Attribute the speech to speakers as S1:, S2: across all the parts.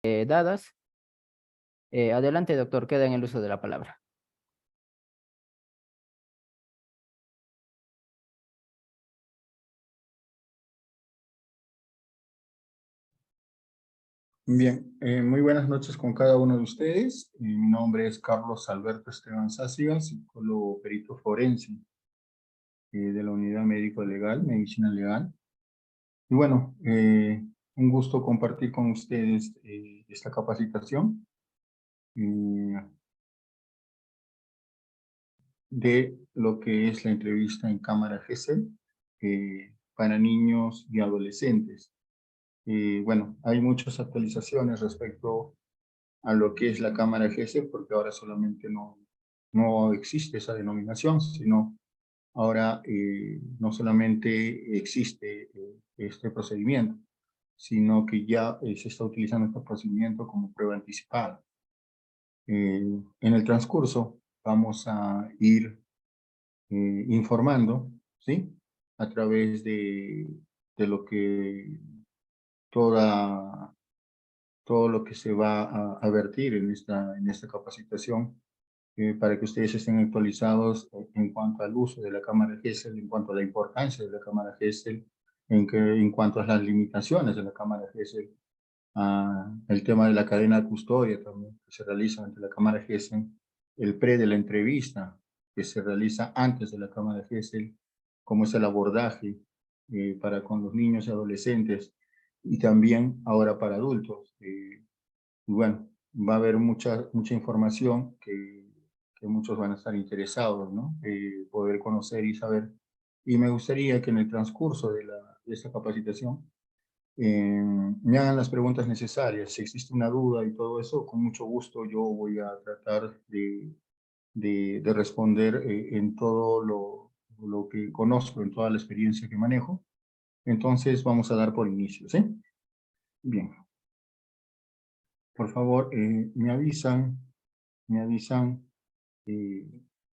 S1: dadas. Adelante, doctor, queda en el uso de la palabra.
S2: Bien, muy buenas noches con cada uno de ustedes. Mi nombre es Carlos Alberto Esteban Sáciga, psicólogo perito forense de la Unidad Médico Legal, Medicina Legal. Y bueno, un gusto compartir con ustedes esta capacitación de lo que es la entrevista en cámara GESEL para niños y adolescentes. Bueno, hay muchas actualizaciones respecto a lo que es la cámara GESEL, porque ahora solamente no existe esa denominación, sino ahora no solamente existe este procedimiento, sino que ya se está utilizando este procedimiento como prueba anticipada. En el transcurso vamos a ir informando, ¿sí? A través de lo que todo lo que se va a vertir en esta capacitación para que ustedes estén actualizados en cuanto al uso de la cámara GESEL, en cuanto a la importancia de la cámara GESEL, en cuanto a las limitaciones de la cámara GESEL, el tema de la cadena de custodia también que se realiza ante la cámara GESEL, el pre de la entrevista que se realiza antes de la cámara GESEL, cómo es el abordaje para con los niños y adolescentes y también ahora para adultos. Y bueno, va a haber mucha información que muchos van a estar interesados, ¿no? Poder conocer y saber. Y me gustaría que en el transcurso de esta capacitación me hagan las preguntas necesarias. Si existe una duda y todo eso, con mucho gusto yo voy a tratar de responder en todo lo que conozco, en toda la experiencia que manejo. Entonces vamos a dar por inicio, ¿sí? Bien. Por favor, me avisan eh,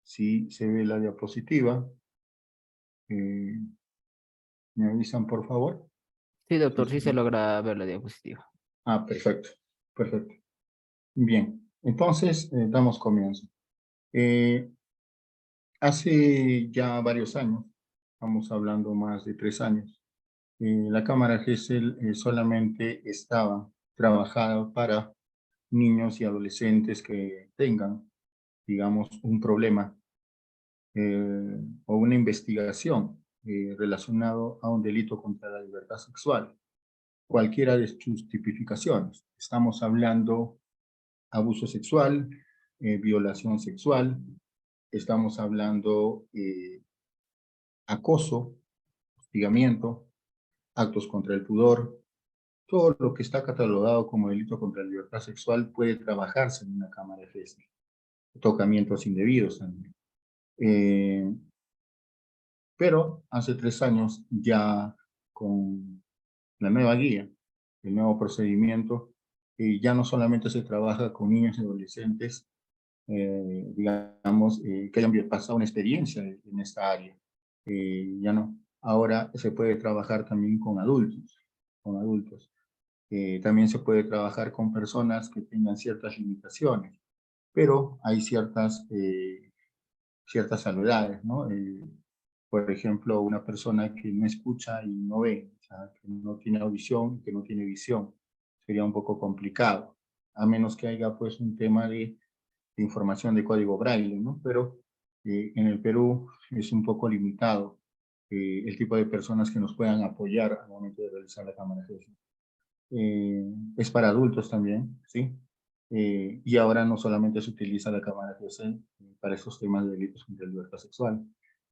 S2: si se ve la diapositiva. Eh, me avisan, por favor.
S1: Sí,
S2: Sí,
S1: doctor, sí
S2: sí.
S1: se logra ver la diapositiva.
S2: Perfecto, perfecto. Bien, entonces damos comienzo. Eh, hace ya varios años, estamos hablando más de 3 años, la cámara GESEL solamente estaba trabajada para niños y adolescentes que tengan, digamos, un problema o una investigación relacionado a un delito contra la libertad sexual, cualquiera de sus tipificaciones. Estamos hablando abuso sexual, violación sexual, estamos hablando acoso, hostigamiento, actos contra el pudor, todo lo que está catalogado como delito contra la libertad sexual puede trabajarse en una cámara de GESEL. Tocamientos indebidos también. Pero hace 3 años ya con la nueva guía, el nuevo procedimiento, ya no solamente se trabaja con niños y adolescentes, digamos, que hayan pasado una experiencia en esta área. Ya no. Ahora se puede trabajar también con adultos, con adultos. También se puede trabajar con personas que tengan ciertas limitaciones, pero hay ciertas salvedades, ¿no? Por ejemplo, una persona que no escucha y no ve, o sea, que no tiene audición, que no tiene visión, sería un poco complicado, a menos que haya pues un tema de información de código braille, ¿no? Pero en el Perú es un poco limitado el tipo de personas que nos puedan apoyar al momento de realizar la cámara de GESEL. Es para adultos también, ¿sí? Y ahora no solamente se utiliza la cámara GESEL para estos temas de delitos contra la libertad sexual,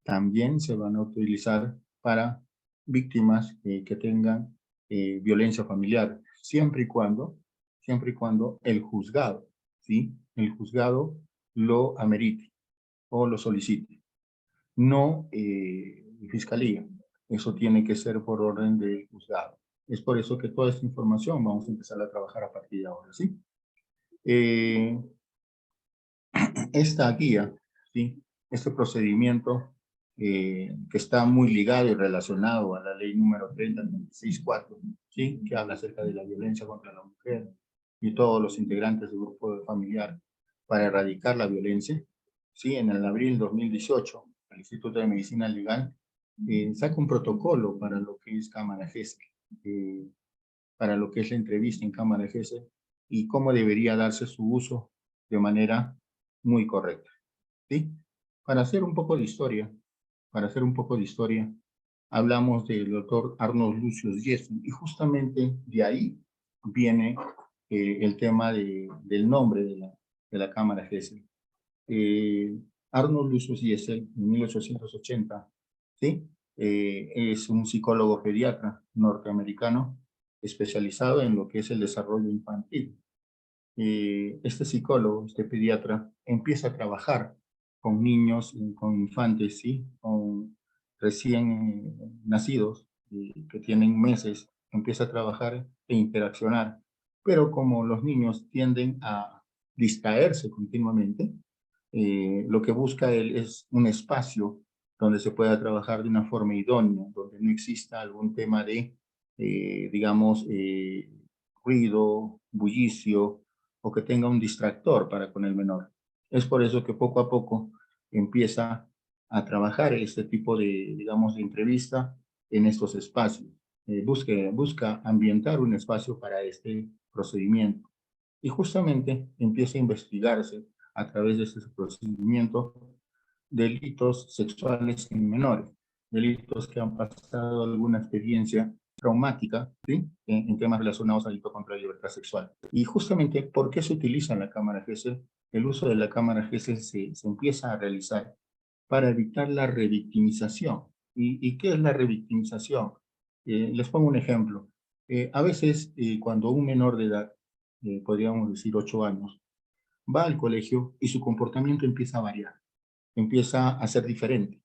S2: también se van a utilizar para víctimas que tengan violencia familiar, siempre y cuando el juzgado, ¿sí? El juzgado lo amerite o lo solicite, no fiscalía. Eso tiene que ser por orden del juzgado. Es por eso que toda esta información vamos a empezar a trabajar a partir de ahora, ¿sí? Eh, esta guía, ¿sí? Este procedimiento que está muy ligado y relacionado a la ley número 30.364, ¿sí? Que habla acerca de la violencia contra la mujer, y todos los integrantes del grupo familiar para erradicar la violencia, sí, en el abril de 2018, el Instituto de Medicina Legal saca un protocolo para lo que es Cámara GESEL, para lo que es la entrevista en Cámara GESEL y cómo debería darse su uso de manera muy correcta, ¿sí? Para hacer un poco de historia, hablamos del doctor Arnold Lucius Jessen, y justamente de ahí viene el tema del nombre de la Cámara GESEL. Arnold Lucius Jessen, en 1880, ¿sí? Es un psicólogo pediatra norteamericano especializado en lo que es el desarrollo infantil. Este psicólogo, este pediatra, empieza a trabajar con niños, con infantes, ¿sí? Con recién nacidos, que tienen meses, empieza a trabajar e interaccionar. Pero como los niños tienden a distraerse continuamente, lo que busca él es un espacio donde se pueda trabajar de una forma idónea, donde no exista algún tema de, digamos, ruido, bullicio, o que tenga un distractor para con el menor. Es por eso que poco a poco empieza a trabajar este tipo de, digamos, de entrevista en estos espacios. Busca ambientar un espacio para este procedimiento. Y justamente empieza a investigarse a través de este procedimiento delitos sexuales en menores, delitos que han pasado alguna experiencia traumática, ¿sí? En temas relacionados al delito contra la libertad sexual. Y justamente, ¿por qué se utiliza la cámara GESEL? El uso de la cámara GESEL se empieza a realizar para evitar la revictimización. ¿Y qué es la revictimización? Les pongo un ejemplo. A veces, cuando un menor de edad, podríamos decir 8 años, va al colegio y su comportamiento empieza a variar, empieza a ser diferente.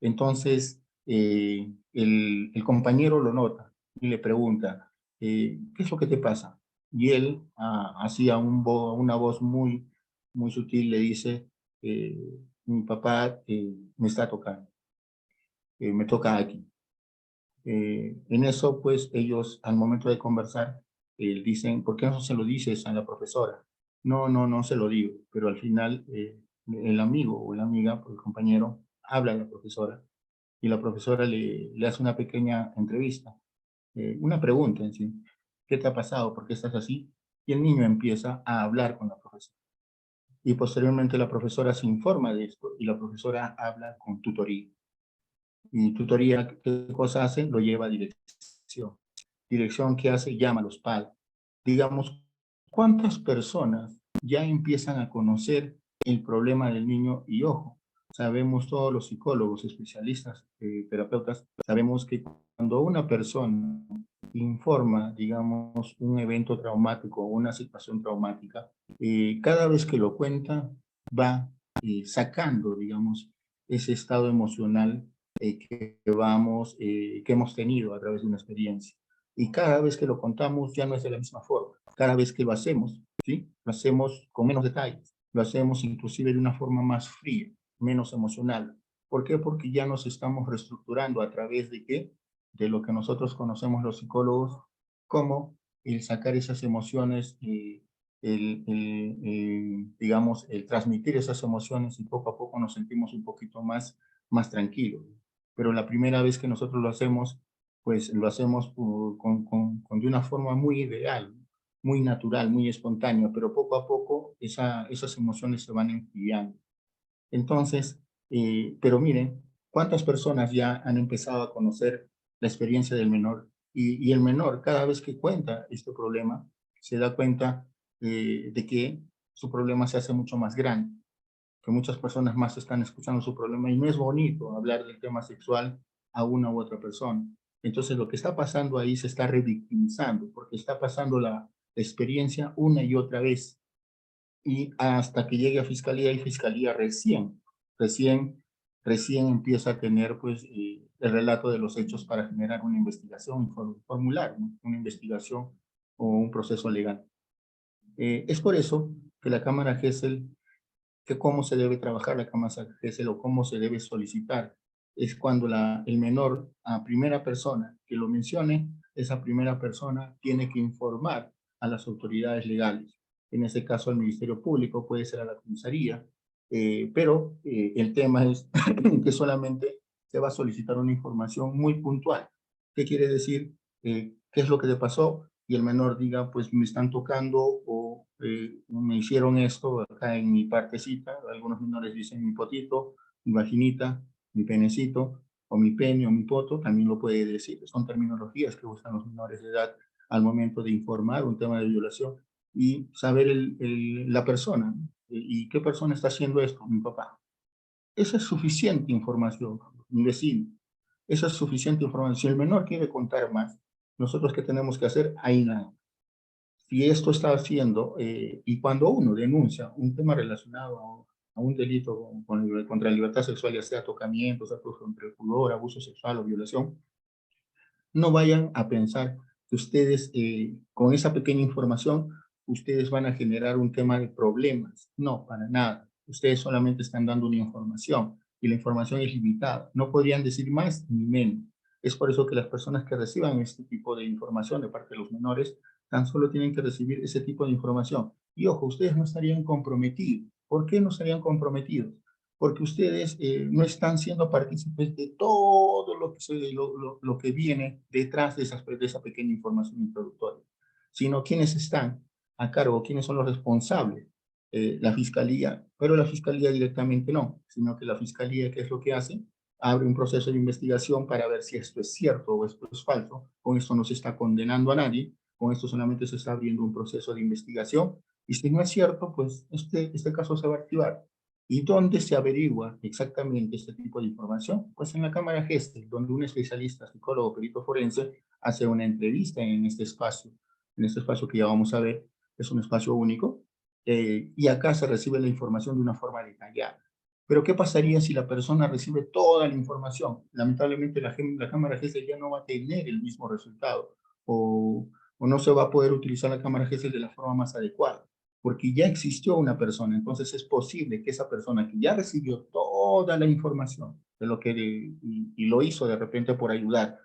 S2: Entonces, el compañero lo nota y le pregunta, ¿qué es lo que te pasa? Y él, hacía una voz muy sutil, le dice, eh, mi papá me está tocando, me toca aquí. En eso, pues, ellos al momento de conversar, dicen, ¿por qué no se lo dices a la profesora? No se lo digo, pero al final el amigo o la amiga, o el compañero, habla a la profesora y la profesora le hace una pequeña entrevista, una pregunta en sí. ¿Qué te ha pasado? ¿Por qué estás así? Y el niño empieza a hablar con la profesora. Y posteriormente la profesora se informa de esto y la profesora habla con tutoría. Y tutoría, ¿qué cosa hace? Lo lleva a dirección. Dirección, ¿qué hace? Llama a los padres. Digamos, ¿cuántas personas ya empiezan a conocer el problema del niño? Y ojo, sabemos todos los psicólogos, especialistas, terapeutas, sabemos que cuando una persona informa, digamos, un evento traumático o una situación traumática, cada vez que lo cuenta va sacando, digamos, ese estado emocional que hemos tenido a través de una experiencia. Y cada vez que lo contamos ya no es de la misma forma. Cada vez que lo hacemos, ¿sí? Lo hacemos con menos detalles. Lo hacemos inclusive de una forma más fría, menos emocional. ¿Por qué? Porque ya nos estamos reestructurando a través de qué? De lo que nosotros conocemos los psicólogos como el sacar esas emociones y digamos, el transmitir esas emociones y poco a poco nos sentimos un poquito más tranquilos. Pero la primera vez que nosotros lo hacemos, pues lo hacemos de una forma muy ideal, muy natural, muy espontánea, pero poco a poco esas emociones se van enfriando. Entonces, pero miren, ¿cuántas personas ya han empezado a conocer la experiencia del menor? Y el menor, cada vez que cuenta este problema, se da cuenta de que su problema se hace mucho más grande, que muchas personas más están escuchando su problema y no es bonito hablar del tema sexual a una u otra persona. Entonces lo que está pasando ahí se está revictimizando porque está pasando la experiencia una y otra vez y hasta que llegue a fiscalía y fiscalía recién, recién empieza a tener pues el relato de los hechos para generar una investigación, formular, ¿no? Una investigación o un proceso legal. Es por eso que la Cámara GESEL, que cómo se debe trabajar la Cámara GESEL o cómo se debe solicitar, es cuando el menor a primera persona que lo mencione, esa primera persona tiene que informar a las autoridades legales. En este caso al Ministerio Público, puede ser a la comisaría, pero el tema es que solamente se va a solicitar una información muy puntual. ¿Qué quiere decir? ¿Qué es lo que te pasó? Y el menor diga, pues me están tocando o me hicieron esto acá en mi partecita. Algunos menores dicen mi potito, mi vaginita, mi penecito, o mi pene o mi poto, también lo puede decir. Son terminologías que usan los menores de edad al momento de informar un tema de violación y saber la persona, ¿no? ¿Y qué persona está haciendo esto? Mi papá. Esa es suficiente información, mi vecino. Esa es suficiente información. Si el menor quiere contar más, nosotros qué tenemos que hacer, ahí nada. Si esto está haciendo, y cuando uno denuncia un tema relacionado a un delito contra la libertad sexual, ya sea tocamientos, actos contra el pudor, abuso sexual o violación, no vayan a pensar que ustedes, con esa pequeña información, ustedes van a generar un tema de problemas. No, para nada. Ustedes solamente están dando una información y la información es limitada. No podrían decir más ni menos. Es por eso que las personas que reciban este tipo de información de parte de los menores, tan solo tienen que recibir ese tipo de información. Y ojo, ustedes no estarían comprometidos. ¿Por qué no estarían comprometidos? Porque ustedes no están siendo partícipes de todo lo que viene detrás de esa pequeña información introductoria, sino quienes están a cargo, quiénes son los responsables. La fiscalía, pero la fiscalía directamente no, sino que la fiscalía, ¿qué es lo que hace? Abre un proceso de investigación para ver si esto es cierto o esto es falso. Con esto no se está condenando a nadie, con esto solamente se está abriendo un proceso de investigación, y si no es cierto, pues este caso se va a archivar. ¿Y dónde se averigua exactamente este tipo de información? Pues en la Cámara GESTE, donde un especialista, psicólogo, perito forense, hace una entrevista en este espacio que ya vamos a ver, es un espacio único, y acá se recibe la información de una forma detallada. Pero ¿qué pasaría si la persona recibe toda la información? Lamentablemente la Cámara GESTE ya no va a tener el mismo resultado, o no se va a poder utilizar la Cámara GESTE de la forma más adecuada, porque ya existió una persona. Entonces es posible que esa persona que ya recibió toda la información de lo que y lo hizo de repente por ayudar,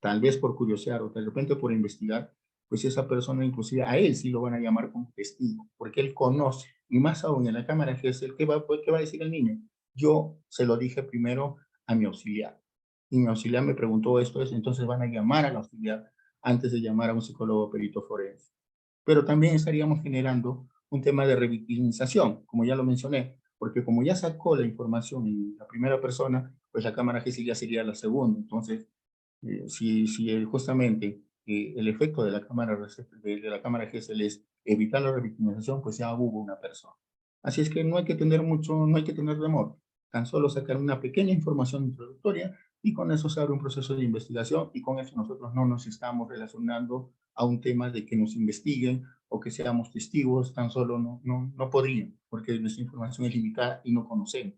S2: tal vez por curiosear o de repente por investigar, pues esa persona inclusive a él sí lo van a llamar como testigo, porque él conoce, y más aún en la cámara GESEL, ¿qué va a decir el niño? Yo se lo dije primero a mi auxiliar, y mi auxiliar me preguntó esto, entonces van a llamar al auxiliar antes de llamar a un psicólogo perito forense. Pero también estaríamos generando un tema de revictimización, como ya lo mencioné, porque como ya sacó la información en la primera persona, pues la cámara GESEL ya sería la segunda. Entonces, si justamente el efecto de la cámara, de la cámara GESEL es evitar la revictimización, pues ya hubo una persona. Así es que no hay que tener mucho, no hay que tener temor, tan solo sacar una pequeña información introductoria y con eso se abre un proceso de investigación, y con eso nosotros no nos estamos relacionando a un tema de que nos investiguen o que seamos testigos. Tan solo no podrían, porque nuestra información es limitada y no conocemos.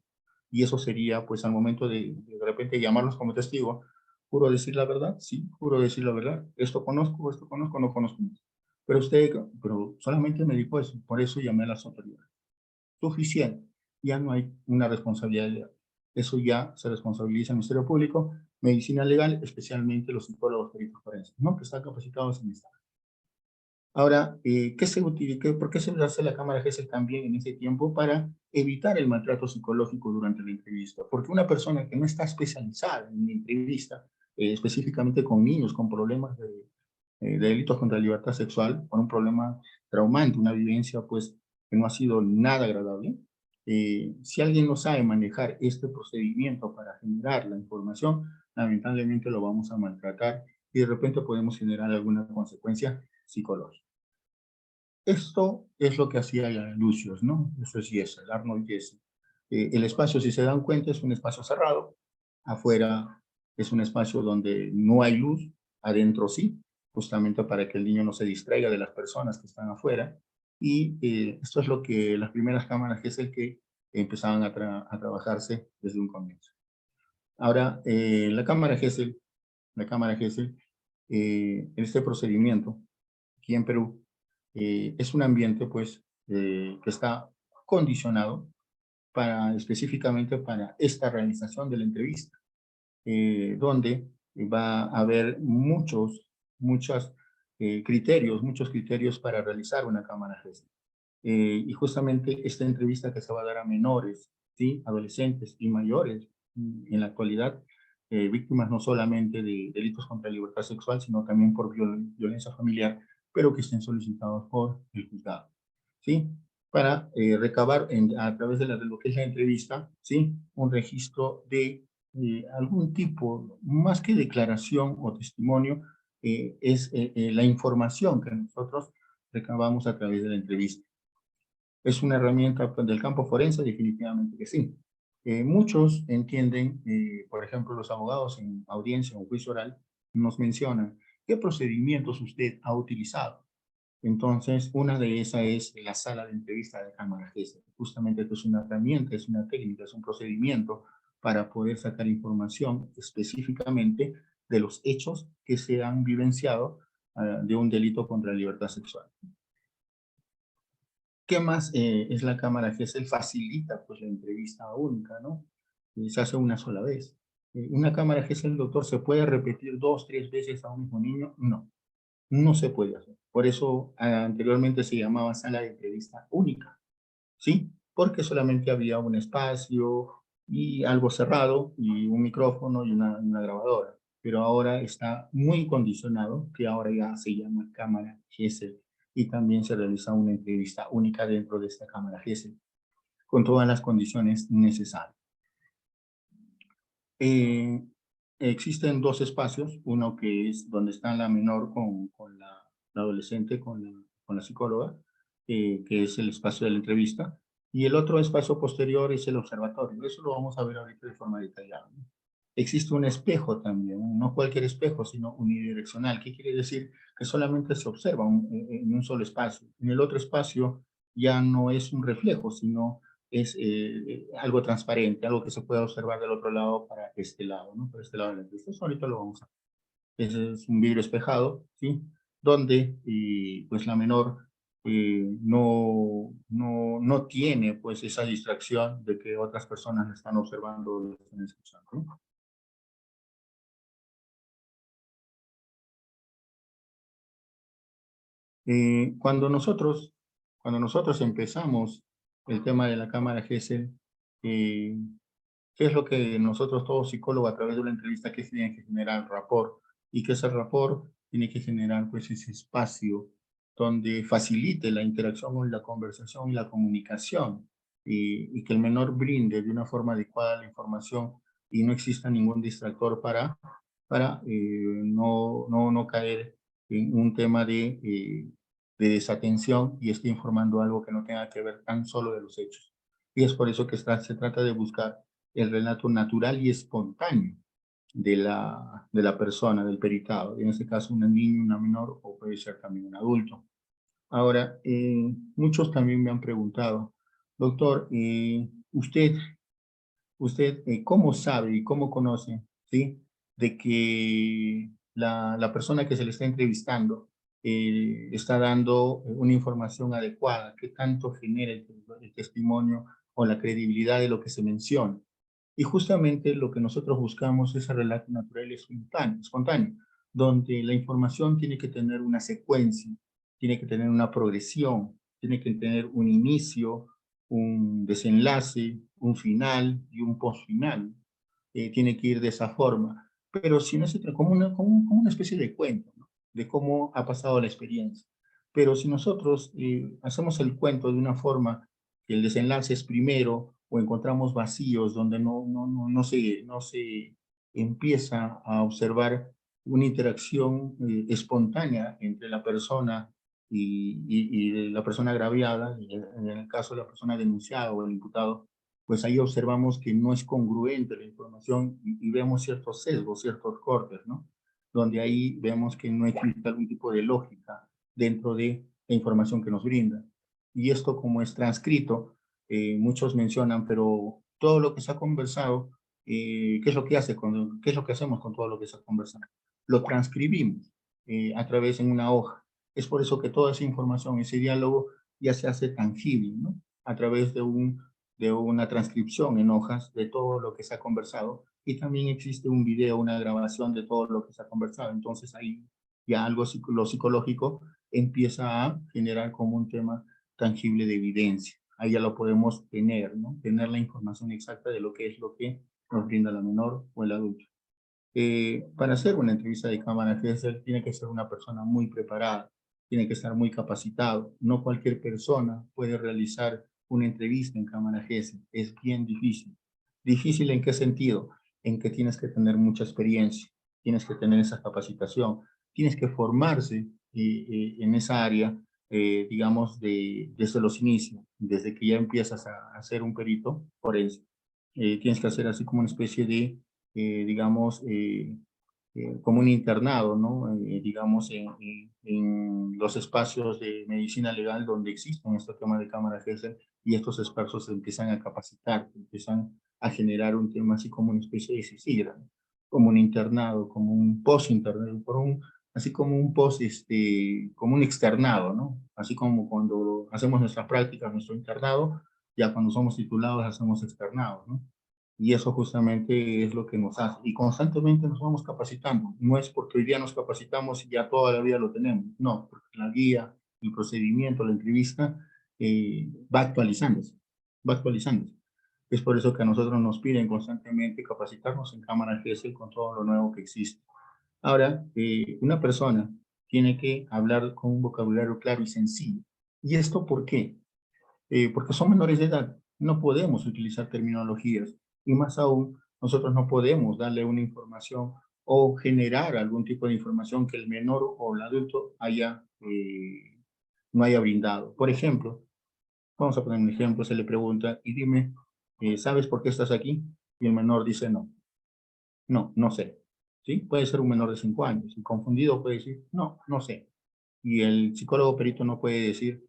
S2: Y eso sería, pues al momento de repente llamarlos como testigo, ¿juro decir la verdad? Sí, juro decir la verdad. Esto conozco, no conozco más. Pero solamente me dijo eso, por eso llamé a las autoridades. Suficiente, ya no hay una responsabilidad legal. Eso ya se responsabiliza el Ministerio Público, Medicina Legal, especialmente los psicólogos peritos forenses, ¿no? Que están capacitados en esta. Ahora, ¿por qué se hace la Cámara GESEL también en ese tiempo? Para evitar el maltrato psicológico durante la entrevista. Porque una persona que no está especializada en la entrevista, específicamente con niños con problemas de delitos contra la libertad sexual, con un problema traumante, una vivencia pues que no ha sido nada agradable, si alguien no sabe manejar este procedimiento para generar la información, lamentablemente lo vamos a maltratar y de repente podemos generar alguna consecuencia psicológica. Esto es lo que hacía Lucius, ¿no? Eso es Jesse, el Arnold Jesse. El espacio, si se dan cuenta, es un espacio cerrado. Afuera es un espacio donde no hay luz, adentro sí, justamente para que el niño no se distraiga de las personas que están afuera. Y esto es lo que las primeras cámaras que es el que empezaban a trabajarse desde un comienzo. Ahora, la cámara GESEL, este procedimiento aquí en Perú, es un ambiente pues que está condicionado específicamente para esta realización de la entrevista, donde va a haber muchas criterios, muchos criterios para realizar una cámara GESEL. Y justamente esta entrevista que se va a dar a menores, ¿sí? Adolescentes y mayores en la actualidad, víctimas no solamente de delitos contra la libertad sexual, sino también por violencia familiar, pero que estén solicitados por el juzgado, ¿sí? Para recabar a través de lo que es la entrevista, ¿sí? Un registro de algún tipo, más que declaración o testimonio, es la información que nosotros recabamos a través de la entrevista. ¿Es una herramienta del campo forense? Definitivamente que sí. Muchos entienden, por ejemplo, los abogados en audiencia o juicio oral nos mencionan qué procedimientos usted ha utilizado. Entonces, una de esas es la sala de entrevista de cámara GESEL. Justamente esto es una herramienta, es una técnica, es un procedimiento para poder sacar información específicamente de los hechos que se han vivenciado de un delito contra la libertad sexual. ¿Qué más es la cámara GESEL? Facilita pues la entrevista única, ¿no? Se hace una sola vez. ¿Una cámara GESEL, doctor, se puede repetir 2, 3 veces a un mismo niño? No, no se puede hacer. Por eso anteriormente se llamaba sala de entrevista única, ¿sí? Porque solamente había un espacio y algo cerrado y un micrófono y una grabadora. Pero ahora está muy condicionado, que ahora ya se llama cámara GESEL y también se realiza una entrevista única dentro de esta cámara GESEL con todas las condiciones necesarias. Existen dos espacios, uno que es donde está la menor con la adolescente, con la psicóloga, que es el espacio de la entrevista, y el otro espacio posterior es el observatorio. Eso lo vamos a ver ahorita de forma detallada, ¿no? Existe un espejo también, no cualquier espejo, sino unidireccional. ¿Qué quiere decir? Que solamente se observa en un solo espacio. En el otro espacio ya no es un reflejo, sino es algo transparente, algo que se pueda observar del otro lado para este lado, ¿no? Para este lado de la entrevista. Eso ahorita lo vamos a ver. Ese es un vidrio espejado, ¿sí? Donde pues la menor no tiene pues esa distracción de que otras personas la están observando o la están escuchando, ¿no? Cuando nosotros empezamos el tema de la cámara GESEL, eh, ¿qué es lo que nosotros, todos psicólogos, a través de una entrevista, que tienen que generar rapport? Y que ese rapport tiene que generar pues ese espacio donde facilite la interacción, la conversación y la comunicación, y que el menor brinde de una forma adecuada la información y no exista ningún distractor para no caer en un tema de desatención y esté informando algo que no tenga que ver tan solo de los hechos. Y es por eso que se trata de buscar el relato natural y espontáneo de la persona, del peritado. En este caso, una niña, una menor, o puede ser también un adulto. Ahora, muchos también me han preguntado, doctor, usted ¿cómo sabe y cómo conoce, ¿sí? De que la persona que se le está entrevistando está dando una información adecuada? ¿Qué tanto genera el testimonio o la credibilidad de lo que se menciona? Y justamente lo que nosotros buscamos es el relato natural y espontáneo, donde la información tiene que tener una secuencia, tiene que tener una progresión, tiene que tener un inicio, un desenlace, un final y un postfinal. Tiene que ir de esa forma, pero si no se trata como una especie de cuento, ¿no? De cómo ha pasado la experiencia. Pero si nosotros hacemos el cuento de una forma que el desenlace es primero, o encontramos vacíos donde no se empieza a observar una interacción espontánea entre la persona y la persona agraviada, y en el caso de la persona denunciada o el imputado, pues ahí observamos que no es congruente la información y vemos ciertos sesgos, ciertos cortes, ¿no? Donde ahí vemos que no existe algún tipo de lógica dentro de la información que nos brinda. Y esto, como es transcrito, muchos mencionan, pero todo lo que se ha conversado, ¿qué es lo que qué es lo que hacemos con todo lo que se ha conversado? Lo transcribimos a través de una hoja. Es por eso que toda esa información, ese diálogo, ya se hace tangible, ¿no? A través de una transcripción en hojas de todo lo que se ha conversado, y también existe un video, una grabación de todo lo que se ha conversado. Entonces ahí Ya algo lo psicológico empieza a generar como un tema tangible de evidencia. Ahí ya lo podemos tener, ¿no? Tener la información exacta de lo que nos brinda la menor o el adulto. Para hacer una entrevista de cámara Gesell tiene que ser una persona muy preparada, tiene que estar muy capacitado. No cualquier persona puede realizar una entrevista en cámara Gesell. Es bien difícil. ¿Difícil en qué sentido? En que tienes que tener mucha experiencia, tienes que tener esa capacitación, tienes que formarse en esa área, digamos, desde los inicios, desde que ya empiezas a ser un perito forense. Tienes que hacer así como una especie de digamos, como un internado, ¿no? Digamos, en los espacios de medicina legal donde existen estos temas de cámara Gesell y estos expertos se empiezan a capacitar, empiezan a generar un tema así como una especie de CICIGRA, ¿no? Como un internado, como un post-internado, así como un post, como un externado, ¿no? Así como cuando hacemos nuestras prácticas, nuestro internado, ya cuando somos titulados hacemos externados, ¿no? Y eso justamente es lo que nos hace. Y constantemente nos vamos capacitando. No es porque hoy día nos capacitamos y ya toda la vida lo tenemos. No, porque la guía, el procedimiento, la entrevista va actualizándose. Va actualizándose. Es por eso que a nosotros nos piden constantemente capacitarnos en cámara GESEL con todo lo nuevo que existe. Ahora, una persona tiene que hablar con un vocabulario claro y sencillo. ¿Y esto por qué? Porque son menores de edad. No podemos utilizar terminologías y más aún, nosotros no podemos darle una información o generar algún tipo de información que el menor o el adulto no haya brindado. Por ejemplo, vamos a poner un ejemplo, se le pregunta, y dime, ¿sabes por qué estás aquí? Y el menor dice no, no sé. ¿Sí? Puede ser un menor de 5 años, y confundido puede decir, no sé. Y el psicólogo perito no puede decir,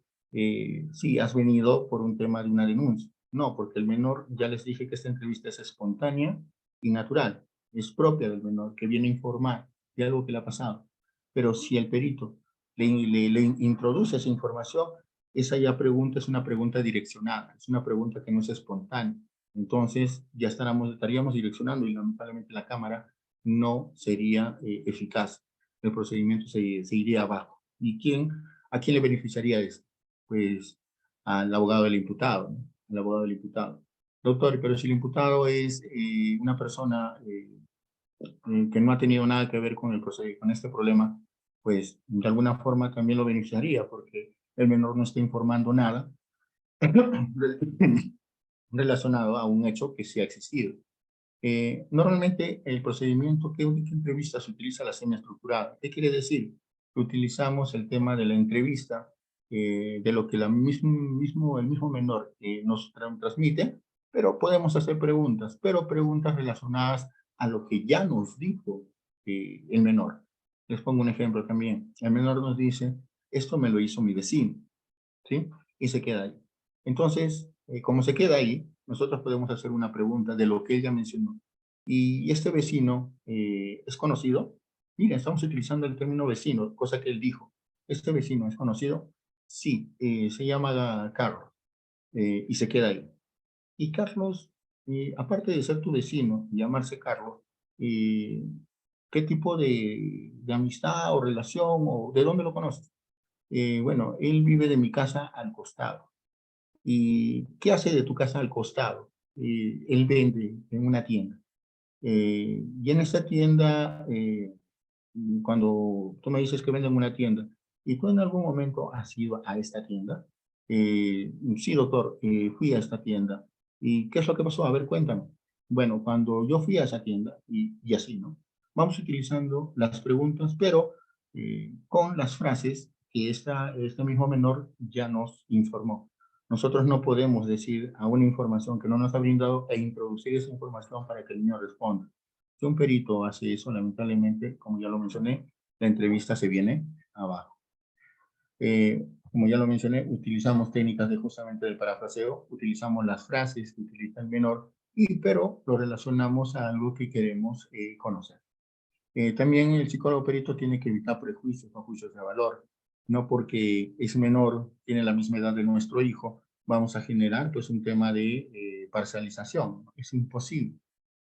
S2: sí, has venido por un tema de una denuncia. No, porque el menor, ya les dije que esta entrevista es espontánea y natural, es propia del menor, que viene a informar de algo que le ha pasado. Pero si el perito le introduce esa información, esa ya pregunta es una pregunta direccionada, es una pregunta que no es espontánea. Entonces ya estaríamos direccionando y lamentablemente la cámara no sería eficaz. El procedimiento se iría abajo. ¿A quién le beneficiaría esto? Pues al abogado del imputado, ¿no? Al abogado del imputado. Doctor, pero si el imputado es una persona que no ha tenido nada que ver con con este problema, pues de alguna forma también lo beneficiaría porque el menor no está informando nada relacionado a un hecho que sí ha existido. Normalmente el procedimiento que entrevista se utiliza la semiestructurada. ¿Qué quiere decir? Que utilizamos el tema de la entrevista, de lo que el mismo menor nos transmite, pero podemos hacer preguntas, pero preguntas relacionadas a lo que ya nos dijo el menor. Les pongo un ejemplo también. El menor nos dice, esto me lo hizo mi vecino, ¿sí? Y se queda ahí. Entonces, como se queda ahí, nosotros podemos hacer una pregunta de lo que ella mencionó. Y este vecino es conocido. Mira, estamos utilizando el término vecino, cosa que él dijo. ¿Este vecino es conocido? Sí, se llama Carlos y se queda ahí. Y Carlos, aparte de ser tu vecino, llamarse Carlos, ¿qué tipo de amistad o relación o de dónde lo conoces? Bueno, él vive de mi casa al costado. ¿Y qué hace de tu casa al costado? Él vende en una tienda. Y en esa tienda, cuando tú me dices que vende en una tienda, ¿y tú en algún momento has ido a esta tienda? Sí, doctor, fui a esta tienda. ¿Y qué es lo que pasó? A ver, cuéntame. Bueno, cuando yo fui a esa tienda, y así, ¿no? Vamos utilizando las preguntas, pero con las frases que este mismo menor ya nos informó. Nosotros no podemos decir a una información que no nos ha brindado e introducir esa información para que el niño responda. Si un perito hace eso, lamentablemente, como ya lo mencioné, la entrevista se viene abajo. Como ya lo mencioné, utilizamos técnicas de justamente del parafraseo, utilizamos las frases que utiliza el menor, pero lo relacionamos a algo que queremos conocer. También el psicólogo perito tiene que evitar prejuicios o juicios de valor. No porque es menor, tiene la misma edad de nuestro hijo, vamos a generar pues un tema de parcialización. Es imposible,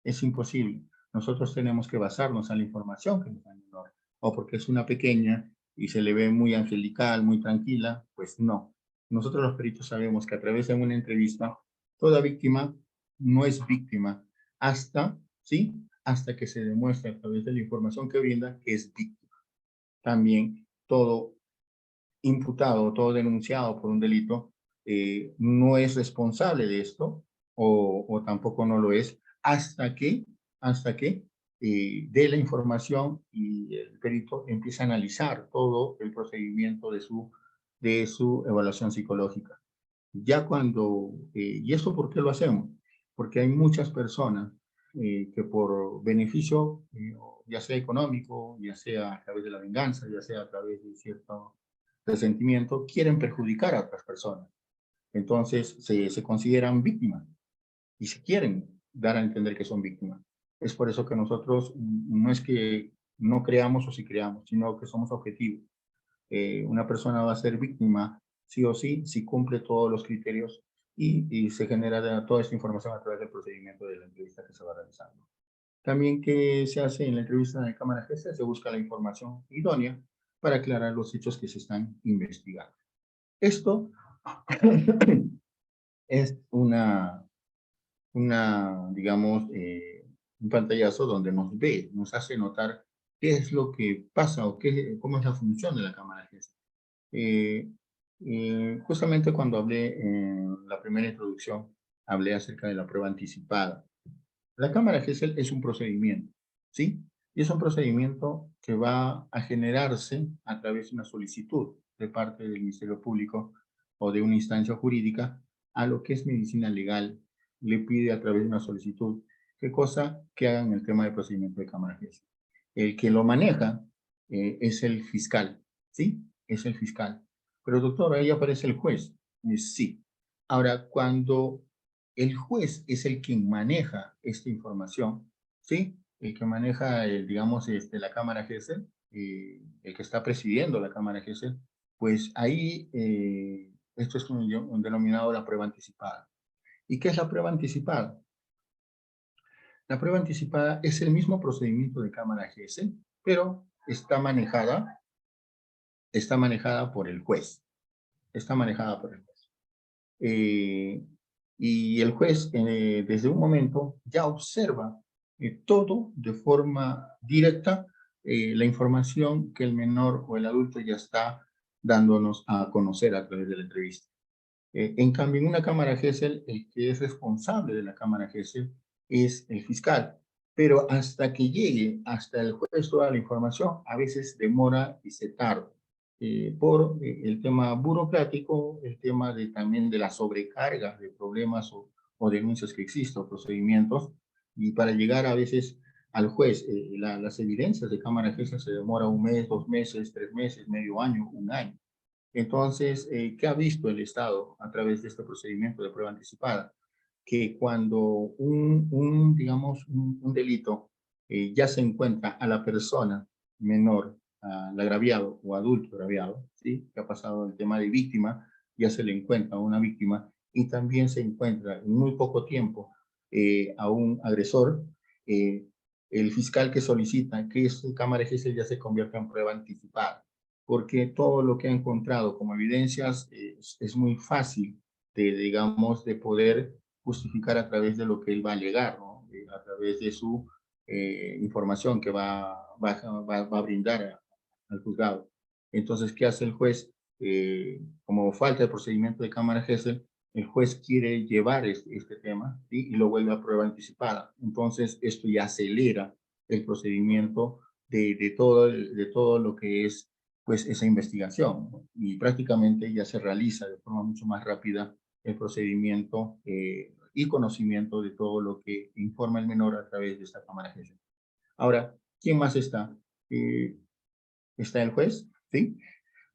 S2: es imposible. Nosotros tenemos que basarnos en la información que nos da el menor. o porque es una pequeña y se le ve muy angelical, muy tranquila, pues no. Nosotros los peritos sabemos que a través de una entrevista, toda víctima no es víctima hasta, ¿sí? Hasta que se demuestre a través de la información que brinda que es víctima. También todo imputado, todo denunciado por un delito, no es responsable de esto o tampoco no lo es hasta que dé la información y el perito empieza a analizar todo el procedimiento de su evaluación psicológica. Ya cuando, ¿y esto por qué lo hacemos? Porque hay muchas personas que por beneficio, ya sea económico, ya sea a través de la venganza, ya sea a través de cierto resentimiento, quieren perjudicar a otras personas. Entonces se consideran víctimas y se quieren dar a entender que son víctimas. Es por eso que nosotros no es que no creamos o sí creamos, sino que somos objetivos. Una persona va a ser víctima sí o sí si cumple todos los criterios y se genera toda esta información a través del procedimiento de la entrevista que se va realizando. También que se hace en la entrevista de cámara gestas, se busca la información idónea para aclarar los hechos que se están investigando. Esto es digamos, un pantallazo donde nos hace notar qué es lo que pasa o cómo es la función de la cámara GES. Justamente cuando hablé en la primera introducción, hablé acerca de la prueba anticipada. La cámara GESEL es un procedimiento, ¿sí? Y es un procedimiento que va a generarse a través de una solicitud de parte del Ministerio Público o de una instancia jurídica a lo que es medicina legal. Le pide a través de una solicitud qué cosa que hagan el tema de procedimiento de cámara GESEL. El que lo maneja es el fiscal, ¿sí? Es el fiscal. Pero doctor, ahí aparece el juez. Sí. Ahora, cuando el juez es el que maneja esta información, ¿sí? El que maneja, digamos, la Cámara GESEL, el que está presidiendo la Cámara GESEL, pues ahí esto es un denominado la prueba anticipada. ¿Y qué es la prueba anticipada? La prueba anticipada es el mismo procedimiento de Cámara GESEL, pero está manejada por el juez. Está manejada por el juez. Y el juez, desde un momento, ya observa todo de forma directa, la información que el menor o el adulto ya está dándonos a conocer a través de la entrevista. En cambio, en una cámara GESEL, el que es responsable de la cámara GESEL es el fiscal. Pero hasta que llegue hasta el juez toda la información, a veces demora y se tarda. Por el tema burocrático, el tema también de la sobrecarga de problemas o denuncias que existen, o procedimientos, y para llegar a veces al juez, las evidencias de cámara GESEL se demora 1 mes, 2 meses, 3 meses, medio año, 1 año. Entonces, ¿qué ha visto el Estado a través de este procedimiento de prueba anticipada? Que cuando digamos, un delito ya se encuentra a la persona menor, al agraviado o adulto agraviado, ¿sí? Que ha pasado el tema de víctima, ya se le encuentra a una víctima y también se encuentra en muy poco tiempo a un agresor, eh, el fiscal que solicita que esta cámara de juicio ya se convierta en prueba anticipada, porque todo lo que ha encontrado como evidencias es muy fácil digamos, de poder justificar a través de lo que él va a alegar, ¿no? A través de su información que va a brindar al juzgado. Entonces, ¿qué hace el juez? Como falta de procedimiento de cámara GESEL, el juez quiere llevar este tema, ¿sí? Y lo vuelve a prueba anticipada. Entonces, esto ya acelera el procedimiento de todo lo que es pues esa investigación, ¿no? Y prácticamente ya se realiza de forma mucho más rápida el procedimiento y conocimiento de todo lo que informa el menor a través de esta cámara GESEL. Ahora, ¿quién más está? Está el juez, ¿sí?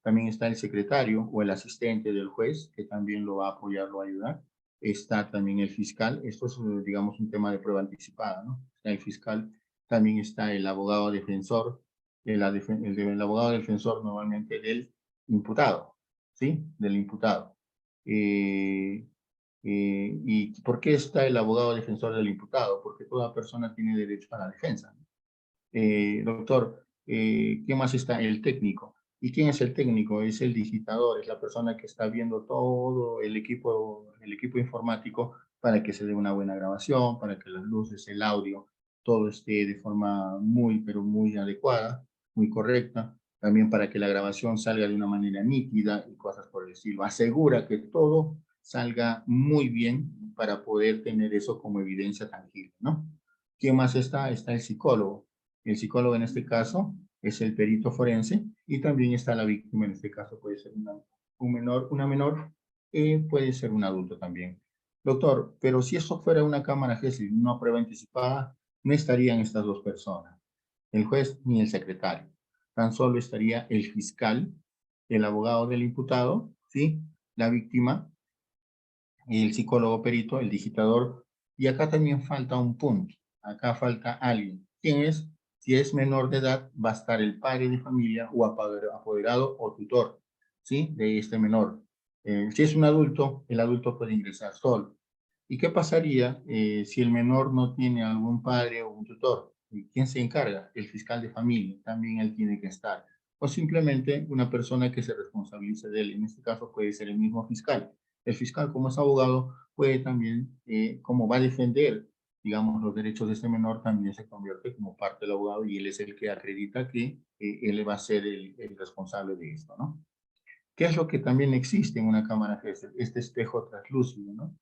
S2: También está el secretario o el asistente del juez, que también lo va a apoyar, lo va a ayudar. Está también el fiscal. Esto es, digamos, un tema de prueba anticipada, ¿no? Está el fiscal. También está el abogado defensor, el abogado defensor normalmente del imputado, ¿sí? Del imputado. ¿Y por qué está el abogado defensor del imputado? Porque toda persona tiene derecho a la defensa, ¿no? Doctor, ¿Qué más está? El técnico. ¿Y quién es el técnico? Es el digitador, es la persona que está viendo todo el equipo informático para que se dé una buena grabación, para que las luces, el audio, todo esté de forma muy, pero muy adecuada, muy correcta. También para que la grabación salga de una manera nítida y cosas por el estilo. Asegura que todo salga muy bien para poder tener eso como evidencia tangible, ¿no? ¿Quién más está? Está el psicólogo. El psicólogo en este caso es el perito forense y también está la víctima, en este caso puede ser una menor, puede ser un adulto también. Doctor, pero si eso fuera una cámara GESEL, una prueba anticipada, no estarían estas dos personas, el juez ni el secretario. Tan solo estaría el fiscal, el abogado del imputado, ¿sí? La víctima, el psicólogo perito, el digitador, y acá también falta un punto, acá falta alguien. ¿Quién es? Si es menor de edad, va a estar el padre de familia o apoderado o tutor, ¿sí? De este menor. Si es un adulto, el adulto puede ingresar solo. ¿Y qué pasaría si el menor no tiene algún padre o un tutor? ¿Quién se encarga? El fiscal de familia, también él tiene que estar. O simplemente una persona que se responsabilice de él. En este caso puede ser el mismo fiscal. El fiscal, como es abogado, puede también, como va a defender, digamos, los derechos de este menor, también se convierte como parte del abogado y él es el que acredita que él va a ser el responsable de esto, ¿no? ¿Qué es lo que también existe en una cámara GESEL? Este espejo translúcido, ¿no?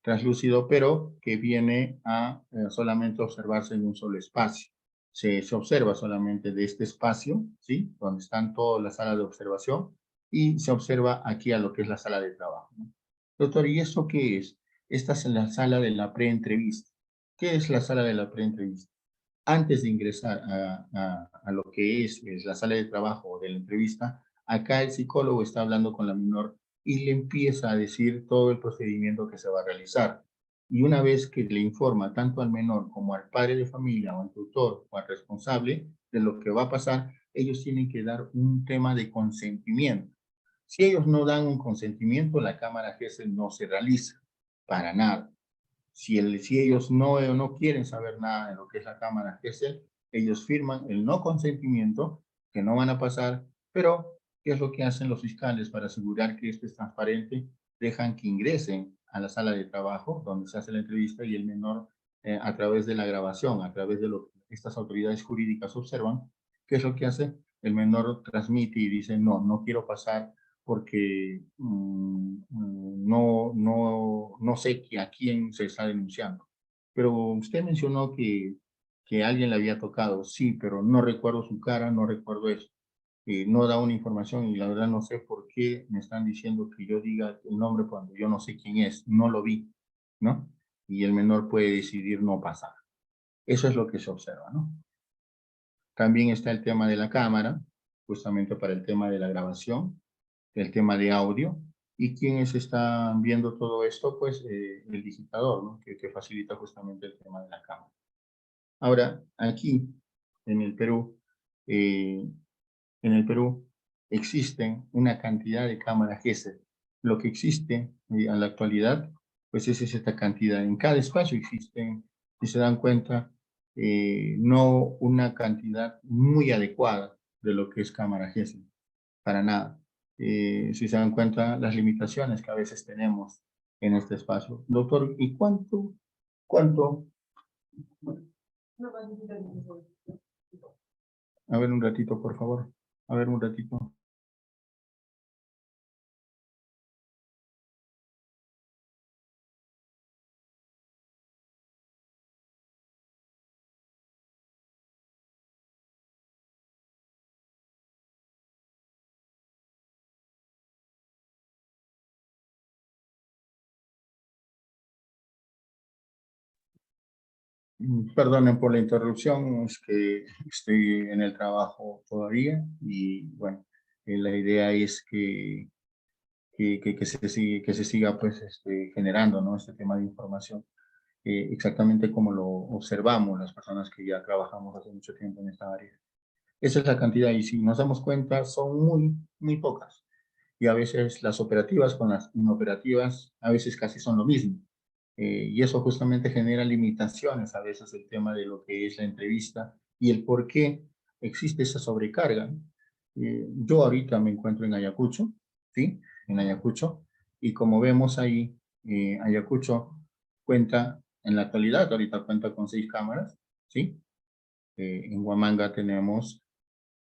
S2: Translúcido, pero que viene a solamente observarse en un solo espacio. Se observa solamente de este espacio, ¿sí? Donde están todas las salas de observación y se observa aquí a lo que es la sala de trabajo, ¿no? Doctor, ¿y eso qué es? Esta es la sala de la preentrevista. ¿Qué es la sala de la preentrevista? Antes de ingresar a lo que es la sala de trabajo o de la entrevista, acá el psicólogo está hablando con la menor y le empieza a decir todo el procedimiento que se va a realizar. Y una vez que le informa tanto al menor como al padre de familia o al tutor o al responsable de lo que va a pasar, ellos tienen que dar un tema de consentimiento. Si ellos no dan un consentimiento, la cámara GESEL no se realiza para nada. Si ellos no quieren saber nada de lo que es la cámara GESEL, ellos firman el no consentimiento, que no van a pasar, pero ¿qué es lo que hacen los fiscales para asegurar que esto es transparente? Dejan que ingresen a la sala de trabajo donde se hace la entrevista y el menor, a través de la grabación, a través de lo que estas autoridades jurídicas observan, ¿qué es lo que hace? El menor transmite y dice, no, no quiero pasar porque no sé a quién se está denunciando. Pero usted mencionó que alguien le había tocado, sí, pero no recuerdo su cara, no recuerdo eso. No da una información y la verdad no sé por qué me están diciendo que yo diga el nombre cuando yo no sé quién es, no lo vi, ¿no? Y el menor puede decidir no pasar. Eso es lo que se observa, ¿no? También está el tema de la cámara, justamente para el tema de la grabación, el tema de audio. ¿Y quiénes están viendo todo esto? Pues el digitador, ¿no? Que facilita justamente el tema de la cámara. Ahora, aquí en el Perú, eh, en el Perú existen una cantidad de cámaras GESEL. Lo que existe a la actualidad, pues es esta cantidad. En cada espacio existen, si se dan cuenta, no una cantidad muy adecuada de lo que es cámara GESEL, para nada. Si se dan cuenta las limitaciones que a veces tenemos en este espacio. Doctor, ¿y cuánto? A ver un ratito, por favor. A ver un ratito. Perdonen por la interrupción, es que estoy en el trabajo todavía y bueno, la idea es que se siga pues generando, ¿no? Este tema de información, exactamente como lo observamos las personas que ya trabajamos hace mucho tiempo en esta área. Esa es la cantidad y si nos damos cuenta son muy pocas. Y a veces las operativas con las inoperativas a veces casi son lo mismo. Y eso justamente genera limitaciones a veces el tema de lo que es la entrevista y el por qué existe esa sobrecarga. Yo ahorita me encuentro en Ayacucho, ¿sí? En Ayacucho, y como vemos ahí, Ayacucho cuenta, en la actualidad, ahorita cuenta con 6 cámaras, ¿sí? En Huamanga tenemos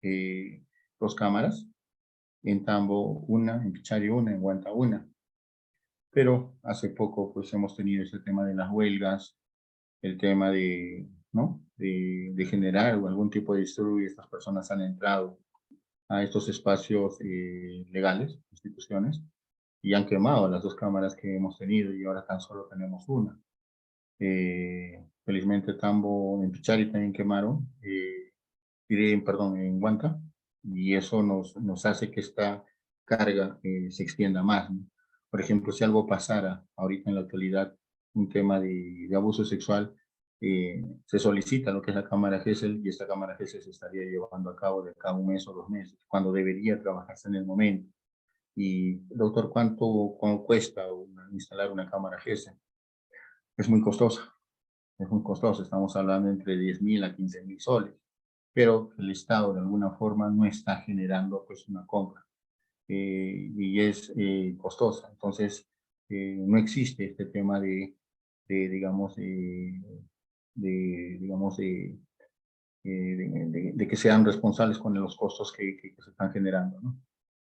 S2: 2 cámaras, en Tambo una, en Pichari una, en Huanta una. Pero hace poco pues hemos tenido ese tema de las huelgas, el tema de, ¿no? de generar algún tipo de disturbio y estas personas han entrado a estos espacios legales, instituciones, y han quemado las 2 cámaras que hemos tenido y ahora tan solo tenemos una. Felizmente Tambo, en Pichari también quemaron, perdón, en Huanta, y eso nos hace que esta carga se extienda más, ¿no? Por ejemplo, si algo pasara ahorita en la actualidad, un tema de abuso sexual, se solicita lo que es la cámara GESEL y esta cámara GESEL se estaría llevando a cabo de acá a 1 mes o 2 meses, cuando debería trabajarse en el momento. Y, doctor, ¿cuánto cuesta instalar una cámara GESEL? Es muy costosa, es muy costosa. Estamos hablando entre 10.000 a 15.000 soles, pero el Estado de alguna forma no está generando pues una compra y es costosa. Entonces, no existe este tema digamos, digamos, de que sean responsables con los costos que se están generando, ¿no?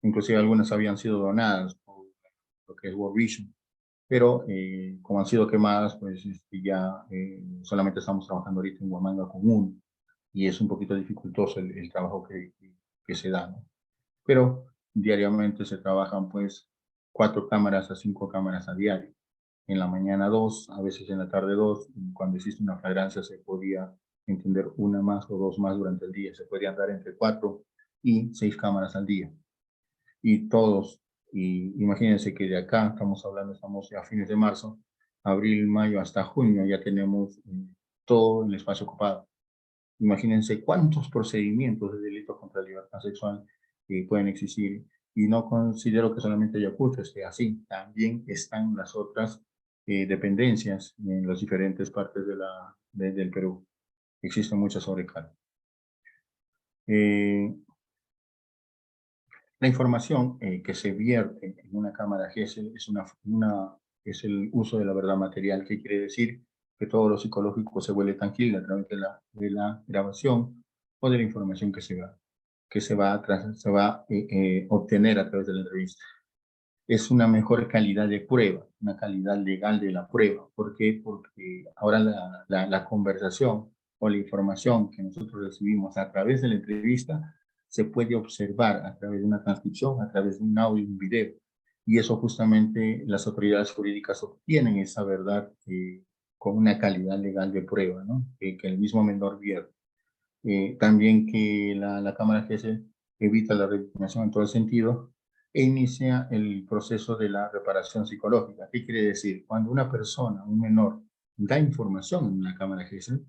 S2: Inclusive algunas habían sido donadas por lo que es World Vision, pero como han sido quemadas, pues ya solamente estamos trabajando ahorita en Huamanga común y es un poquito dificultoso el trabajo que se da, ¿no? Pero diariamente se trabajan pues 4 cámaras a 5 cámaras a diario. En la mañana 2, a veces en la tarde 2, y cuando existe una flagrancia se podía entender una más o 2 más durante el día. Se podrían dar entre 4 y 6 cámaras al día. Y todos, y imagínense que de acá estamos hablando, estamos a fines de marzo, abril, mayo, hasta junio ya tenemos todo el espacio ocupado. Imagínense cuántos procedimientos de delitos contra la libertad sexual pueden existir. Y no considero que solamente Ayacucho esté así, también están las otras dependencias en las diferentes partes del Perú. Existe mucha sobrecarga. La información que se vierte en una cámara GESEL es el uso de la verdad material, que quiere decir que todo lo psicológico se vuelve tangible a través de la grabación o de la información que se va a obtener a través de la entrevista. Es una mejor calidad de prueba, una calidad legal de la prueba. ¿Por qué? Porque ahora la conversación o la información que nosotros recibimos a través de la entrevista se puede observar a través de una transcripción, a través de un audio y un video. Y eso justamente las autoridades jurídicas obtienen esa verdad con una calidad legal de prueba, ¿no? Que el mismo menor vierte. También que la Cámara GESE evita la revictimización en todo el sentido e inicia el proceso de la reparación psicológica. ¿Qué quiere decir? Cuando una persona, un menor, da información en una Cámara GESE,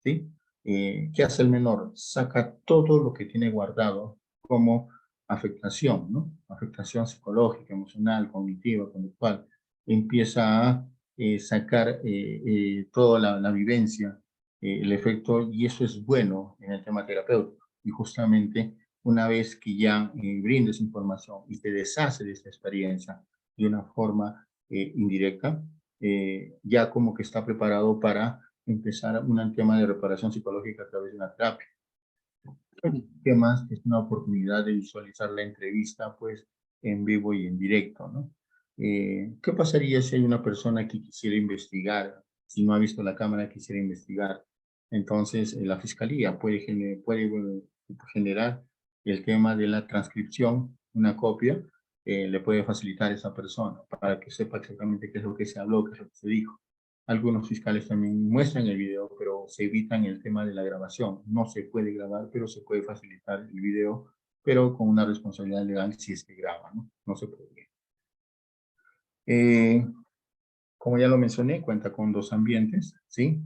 S2: ¿sí? ¿Qué hace el menor? Saca todo lo que tiene guardado como afectación, ¿no? Afectación psicológica, emocional, cognitiva, conductual. Empieza a sacar toda la vivencia, el efecto, y eso es bueno en el tema terapéutico. Y justamente una vez que ya brindes información y te deshace de esta experiencia de una forma indirecta, ya como que está preparado para empezar un tema de reparación psicológica a través de una terapia. ¿Qué más? Es una oportunidad de visualizar la entrevista pues en vivo y en directo, ¿no? ¿Qué pasaría si hay una persona que quisiera investigar, si no ha visto la cámara, quisiera investigar? Entonces, la fiscalía puede generar el tema de la transcripción, una copia, le puede facilitar a esa persona para que sepa exactamente qué es lo que se habló, qué es lo que se dijo. Algunos fiscales también muestran el video, pero se evitan el tema de la grabación. No se puede grabar, pero se puede facilitar el video, pero con una responsabilidad legal si es que graba, ¿no? No se puede. Como ya lo mencioné, cuenta con 2 ambientes, ¿sí?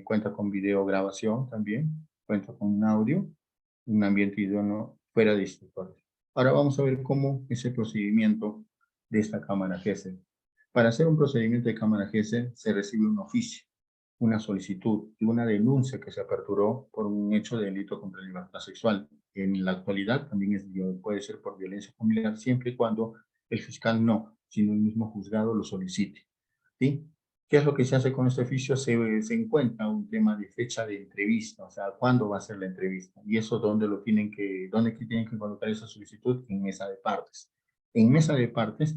S2: Cuenta con video grabación también, cuenta con un audio, un ambiente idóneo fuera de instructores. Ahora vamos a ver cómo es el procedimiento de esta cámara GESEL. Para hacer un procedimiento de cámara GESEL se recibe un oficio. una solicitud y una denuncia que se aperturó por un hecho de delito contra la libertad sexual. En la actualidad también puede ser por violencia familiar, siempre y cuando el fiscal no, sino el mismo juzgado lo solicite. ¿Sí? ¿Qué es lo que se hace con este oficio? Se encuentra un tema de fecha de entrevista, o sea, cuándo va a ser la entrevista. Y eso dónde tienen que colocar esa solicitud, en mesa de partes. En mesa de partes,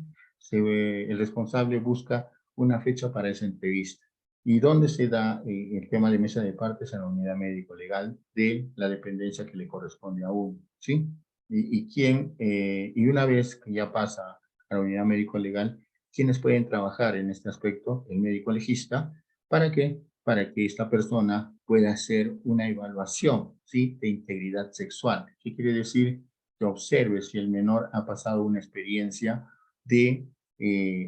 S2: el responsable busca una fecha para esa entrevista. ¿Y dónde se da el tema de mesa de partes? En la unidad médico-legal de la dependencia que le corresponde a uno, ¿sí? Y una vez que ya pasa a la unidad médico-legal, ¿quiénes pueden trabajar en este aspecto? El médico legista. ¿Para qué? Para que esta persona pueda hacer una evaluación, ¿sí? De integridad sexual. ¿Qué quiere decir? Que observe si el menor ha pasado una experiencia de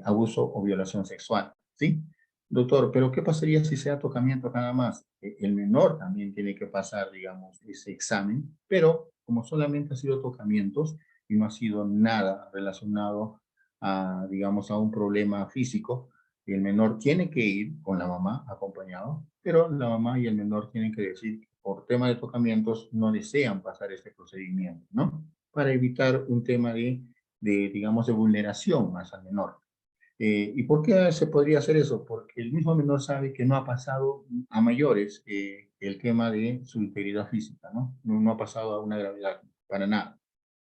S2: abuso o violación sexual, ¿sí? Doctor, pero ¿qué pasaría si sea tocamiento nada más? El menor también tiene que pasar, digamos, ese examen, pero como solamente ha sido tocamientos y no ha sido nada relacionado a, digamos, a un problema físico, el menor tiene que ir con la mamá acompañado, pero la mamá y el menor tienen que decir que por tema de tocamientos no desean pasar este procedimiento, ¿no? Para evitar un tema digamos, de vulneración más al menor. ¿Y por qué se podría hacer eso? Porque el mismo menor sabe que no ha pasado a mayores el tema de su integridad física, ¿no? No ha pasado a una gravedad, para nada.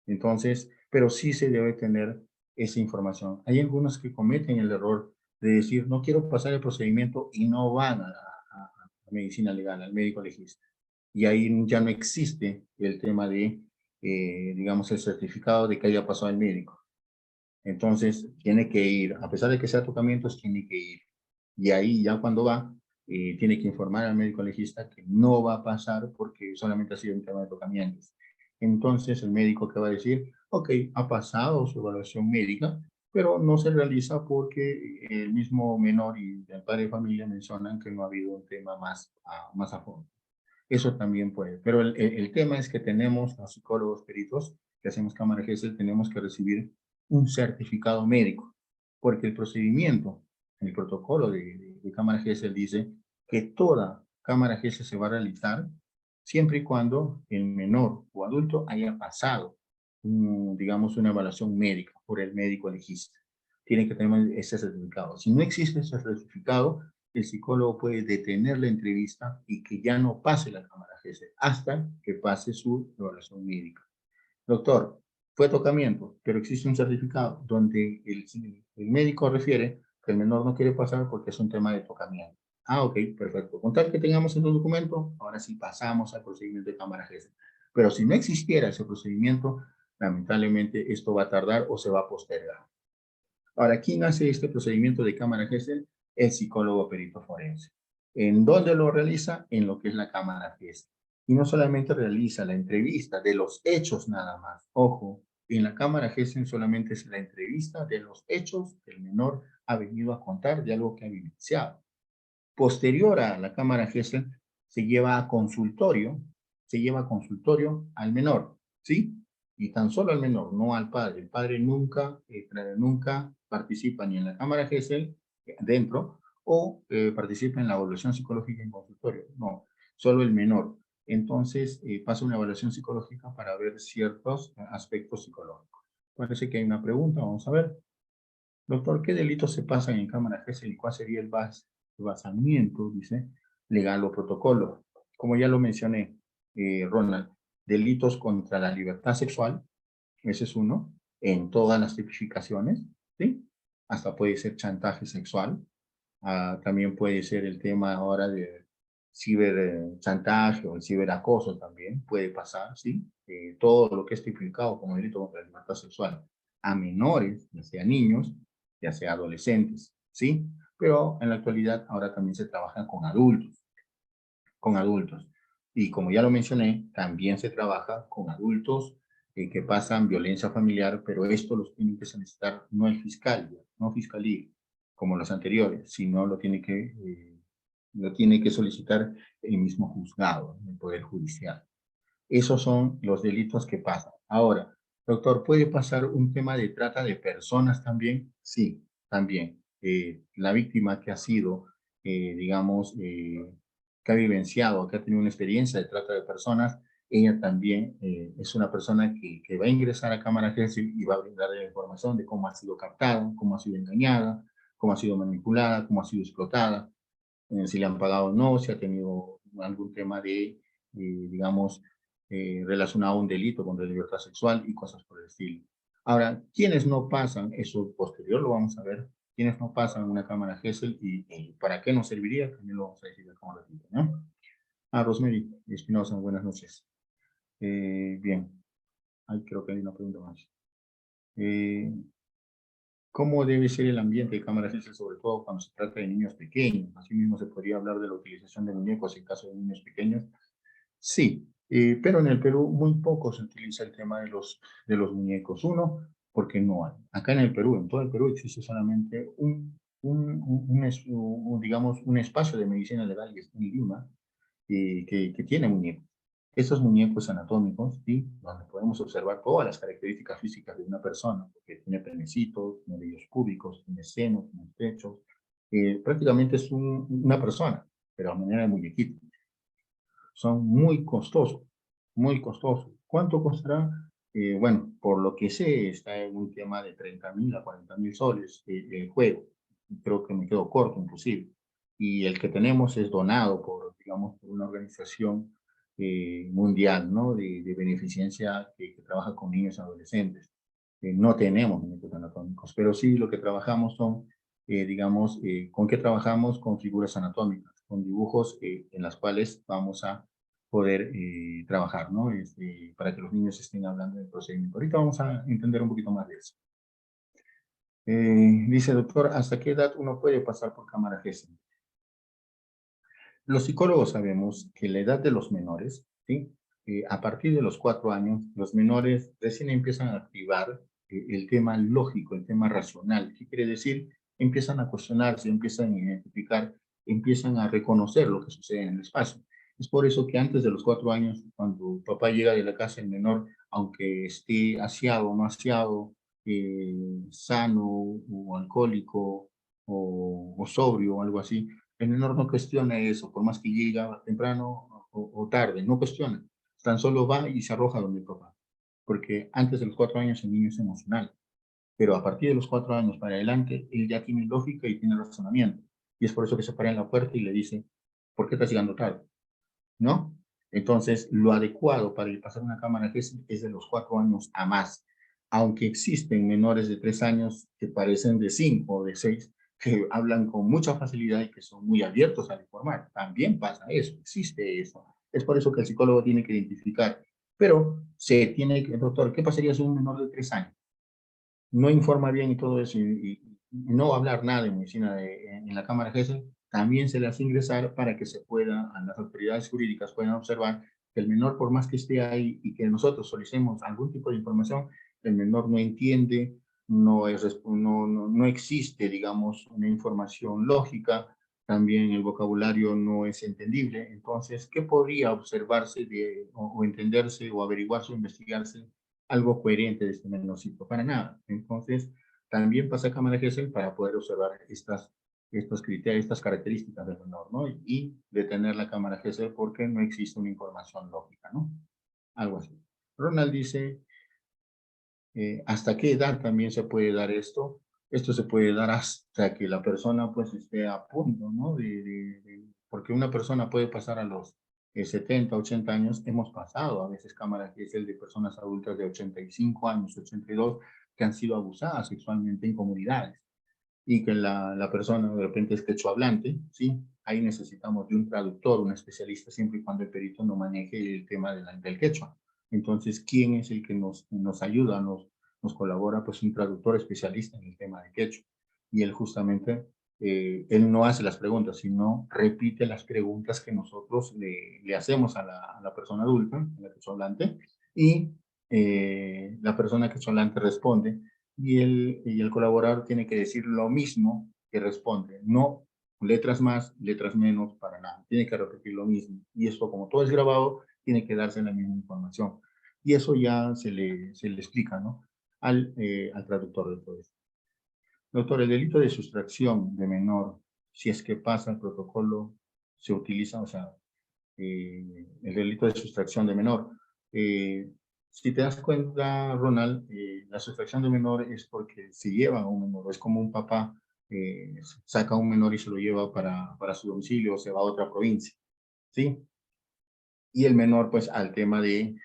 S2: Entonces, pero sí se debe tener esa información. Hay algunos que cometen el error de decir, no quiero pasar el procedimiento y no van a medicina legal, al médico legista. Y ahí ya no existe el tema de, digamos, el certificado de que haya pasado el médico. Entonces, tiene que ir, a pesar de que sea tocamientos, tiene que ir. Y ahí ya cuando va, tiene que informar al médico legista que no va a pasar porque solamente ha sido un tema de tocamientos. Entonces, el médico que va a decir, ok, ha pasado su evaluación médica, pero no se realiza porque el mismo menor y el padre de familia mencionan que no ha habido un tema más a fondo. Eso también puede. Pero el tema es que tenemos, los psicólogos peritos que hacemos cámara GESEL, tenemos que recibir un certificado médico, porque el procedimiento, el protocolo de cámara GESEL dice que toda cámara GESEL se va a realizar siempre y cuando el menor o adulto haya pasado, digamos, una evaluación médica por el médico legista. Tiene que tener ese certificado. Si no existe ese certificado, el psicólogo puede detener la entrevista y que ya no pase la cámara GC hasta que pase su evaluación médica. Doctor, fue tocamiento, pero existe un certificado donde el médico refiere que el menor no quiere pasar porque es un tema de tocamiento. Ah, ok, perfecto. Con tal que tengamos ese documento, ahora sí pasamos al procedimiento de cámara GC. Pero si no existiera ese procedimiento, lamentablemente esto va a tardar o se va a postergar. Ahora, ¿quién hace este procedimiento de cámara GESEL? El psicólogo perito forense. ¿En dónde lo realiza? En lo que es la cámara GESEL. Y no solamente realiza la entrevista de los hechos nada más. Ojo, en la cámara GESEL solamente es la entrevista de los hechos que el menor ha venido a contar de algo que ha vivenciado. Posterior a la cámara GESEL se lleva a consultorio al menor, ¿sí? Y tan solo al menor, no al padre. El padre nunca participa ni en la cámara GESEL dentro o participa en la evaluación psicológica en consultorio. No, solo el menor. Entonces pasa una evaluación psicológica para ver ciertos aspectos psicológicos. Parece que hay una pregunta, vamos a ver. Doctor, ¿qué delitos se pasan en cámara GESEL y cuál sería el basamiento, dice, legal o protocolo? Como ya lo mencioné, Ronald, delitos contra la libertad sexual, ese es uno, en todas las tipificaciones, ¿sí? Hasta puede ser chantaje sexual, también puede ser el tema ahora de ciberchantaje o el ciberacoso también puede pasar, ¿sí? Todo lo que es tipificado como delito contra la libertad sexual a menores, ya sea niños, ya sea adolescentes, ¿sí? Pero en la actualidad ahora también se trabaja con adultos. Y como ya lo mencioné, también se trabaja con adultos que pasan violencia familiar, pero esto los tiene que solicitar no el fiscal, no fiscalía, como los anteriores, sino lo tiene que solicitar el mismo juzgado, el Poder Judicial. Esos son los delitos que pasan. Ahora, doctor, ¿puede pasar un tema de trata de personas también? Sí, también. La víctima que ha sido digamos, que ha vivenciado, que ha tenido una experiencia de trata de personas, ella también es una persona que va a ingresar a Cámara Gesell y va a brindar la información de cómo ha sido captada, cómo ha sido engañada, cómo ha sido manipulada, cómo ha sido explotada, si le han pagado o no, si ha tenido algún tema de, digamos, relacionado a un delito contra la libertad sexual y cosas por el estilo. Ahora, quienes no pasan, eso posterior lo vamos a ver, quienes no pasan una cámara Gesell y para qué nos serviría, también lo vamos a decir como ratito, ¿no? Rosemary Espinosa, buenas noches. Bien, ay, creo que hay una pregunta más. ¿Cómo debe ser el ambiente de cámara Gesell, sobre todo cuando se trata de niños pequeños? Asimismo, se podría hablar de la utilización de muñecos en caso de niños pequeños. Sí, pero en el Perú muy poco se utiliza el tema de los muñecos. Uno, porque no hay. Acá en el Perú, en todo el Perú, existe solamente digamos, un espacio de medicina legal que está en Lima, que tiene muñecos. Estos muñecos anatómicos, ¿sí? Donde podemos observar todas las características físicas de una persona, porque tiene penecitos, tiene vellos púbicos, tiene senos, tiene pechos. Prácticamente es una persona, pero a manera de muñequito. Son muy costosos, muy costosos. ¿Cuánto costará? Bueno, por lo que sé, está en un tema de 30.000 a 40.000 soles el juego. Creo que me quedo corto, inclusive. Y el que tenemos es donado por, digamos, por una organización mundial, ¿no? De beneficencia que trabaja con niños y adolescentes. No tenemos muñecos anatómicos, pero sí lo que trabajamos son, digamos, ¿con qué trabajamos? Con figuras anatómicas, con dibujos en las cuales vamos a poder trabajar, ¿no? Para que los niños estén hablando del procedimiento. Ahorita vamos a entender un poquito más de eso. Dice, doctor, ¿hasta qué edad uno puede pasar por cámara Gesell? Los psicólogos sabemos que la edad de los menores, ¿sí? A partir de los 4 años, los menores recién empiezan a activar el tema lógico, el tema racional. ¿Qué quiere decir? Empiezan a cuestionarse, empiezan a identificar, empiezan a reconocer lo que sucede en el espacio. Es por eso que antes de los 4 años, cuando papá llega de la casa, el menor, aunque esté aseado o no aseado, sano o alcohólico o sobrio o algo así, el menor no cuestiona eso, por más que llega temprano o tarde, no cuestiona. Tan solo va y se arroja donde el papá. Porque antes de los 4 años el niño es emocional. Pero a partir de los 4 años para adelante, él ya tiene lógica y tiene razonamiento. Y es por eso que se para en la puerta y le dice, ¿por qué estás llegando tarde? ¿No? Entonces, lo adecuado para ir pasar una cámara es de los 4 años a más. Aunque existen menores de 3 años que parecen de 5 o de 6, que hablan con mucha facilidad y que son muy abiertos a informar. También pasa eso, existe eso. Es por eso que el psicólogo tiene que identificar. Pero se tiene que, doctor, ¿qué pasaría si un menor de 3 años no informa bien y todo eso y no va a hablar nada de medicina en la Cámara Gesell? También se le hace ingresar para que se pueda, las autoridades jurídicas puedan observar que el menor, por más que esté ahí y que nosotros solicitemos algún tipo de información, el menor no entiende, no existe, digamos, una información lógica, también el vocabulario no es entendible. Entonces, ¿qué podría observarse o entenderse o averiguarse o investigarse algo coherente de este menorcito? Para nada. Entonces, también pasa a cámara Gesell para poder observar estos criterios, estas características del menor, ¿no? Y detener la cámara Gesell porque no existe una información lógica, ¿no? Algo así. Ronald dice, ¿hasta qué edad también se puede dar esto? Esto se puede dar hasta que la persona pues esté a punto, ¿no? Porque una persona puede pasar a los 70, 80 años. Hemos pasado a veces cámaras que es el de personas adultas de 85 años, 82, que han sido abusadas sexualmente en comunidades y que la persona de repente es quechohablante, ¿sí? Ahí necesitamos de un traductor, un especialista, siempre y cuando el perito no maneje el tema del quechua. Entonces, ¿quién es el que nos ayuda, nos colabora? Pues un traductor especialista en el tema de quechua. Y él justamente, él no hace las preguntas, sino repite las preguntas que nosotros le hacemos a la persona adulta, a la quechohablante, y la persona quechohablante responde y el colaborador tiene que decir lo mismo que responde, no letras más, letras menos, para nada. Tiene que repetir lo mismo. Y esto, como todo es grabado, tiene que darse la misma información. Y eso ya se le explica, ¿no? Al traductor de todo esto. Doctor, el delito de sustracción de menor si es que pasa el protocolo, se utiliza, o sea, el delito de sustracción de menor. Si te das cuenta, Ronald, la sustracción de menor es porque se lleva a un menor, es como un papá saca a un menor y se lo lleva para su domicilio o se va a otra provincia, ¿sí? Y el menor, pues, al tema de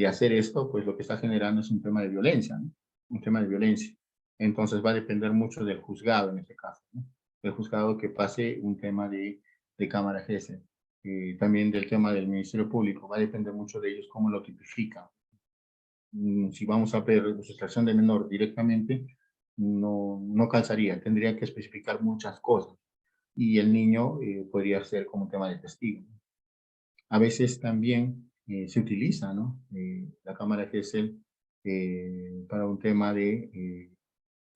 S2: hacer esto, pues lo que está generando es un tema de violencia, ¿no? Un tema de violencia. Entonces va a depender mucho del juzgado en este caso, ¿no? El juzgado que pase un tema de cámara GESE. También del tema del Ministerio Público, va a depender mucho de ellos cómo lo tipifican. Si vamos a ver sustracción de menor directamente, no calzaría, tendría que especificar muchas cosas. Y el niño podría ser como tema de testigo. A veces también se utiliza, ¿no? La cámara GESEL para un tema de,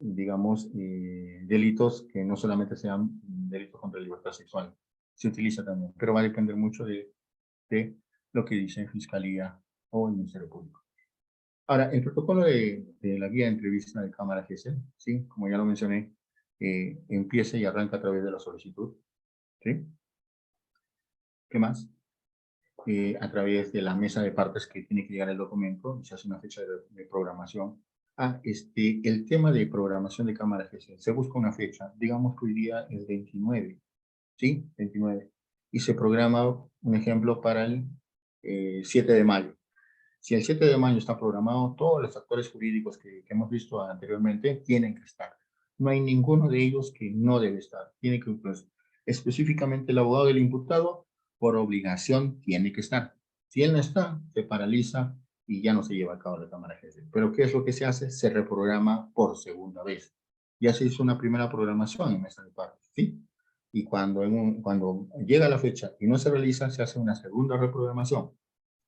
S2: digamos, delitos que no solamente sean delitos contra la libertad sexual. Se utiliza también, pero va a depender mucho de lo que dice Fiscalía o el Ministerio Público. Ahora, el protocolo de la guía de entrevista de cámara GESEL, ¿sí? Como ya lo mencioné, empieza y arranca a través de la solicitud, ¿sí? ¿Qué más? A través de la mesa de partes que tiene que llegar el documento, y se hace una fecha de programación. El tema de programación de cámara GESEL, se busca una fecha, digamos que hoy día es 29, ¿sí? 29. Y se programa, un ejemplo, para el 7 de mayo. Si el 7 de mayo está programado, todos los actores jurídicos que hemos visto anteriormente tienen que estar. No hay ninguno de ellos que no debe estar. Tiene que, pues, específicamente el abogado del imputado, por obligación, tiene que estar. Si él no está, se paraliza y ya no se lleva a cabo la cámara GESEL. Pero ¿qué es lo que se hace? Se reprograma por segunda vez. Ya se hizo una primera programación en mesa de partes, ¿sí? Y cuando llega la fecha y no se realiza, se hace una segunda reprogramación.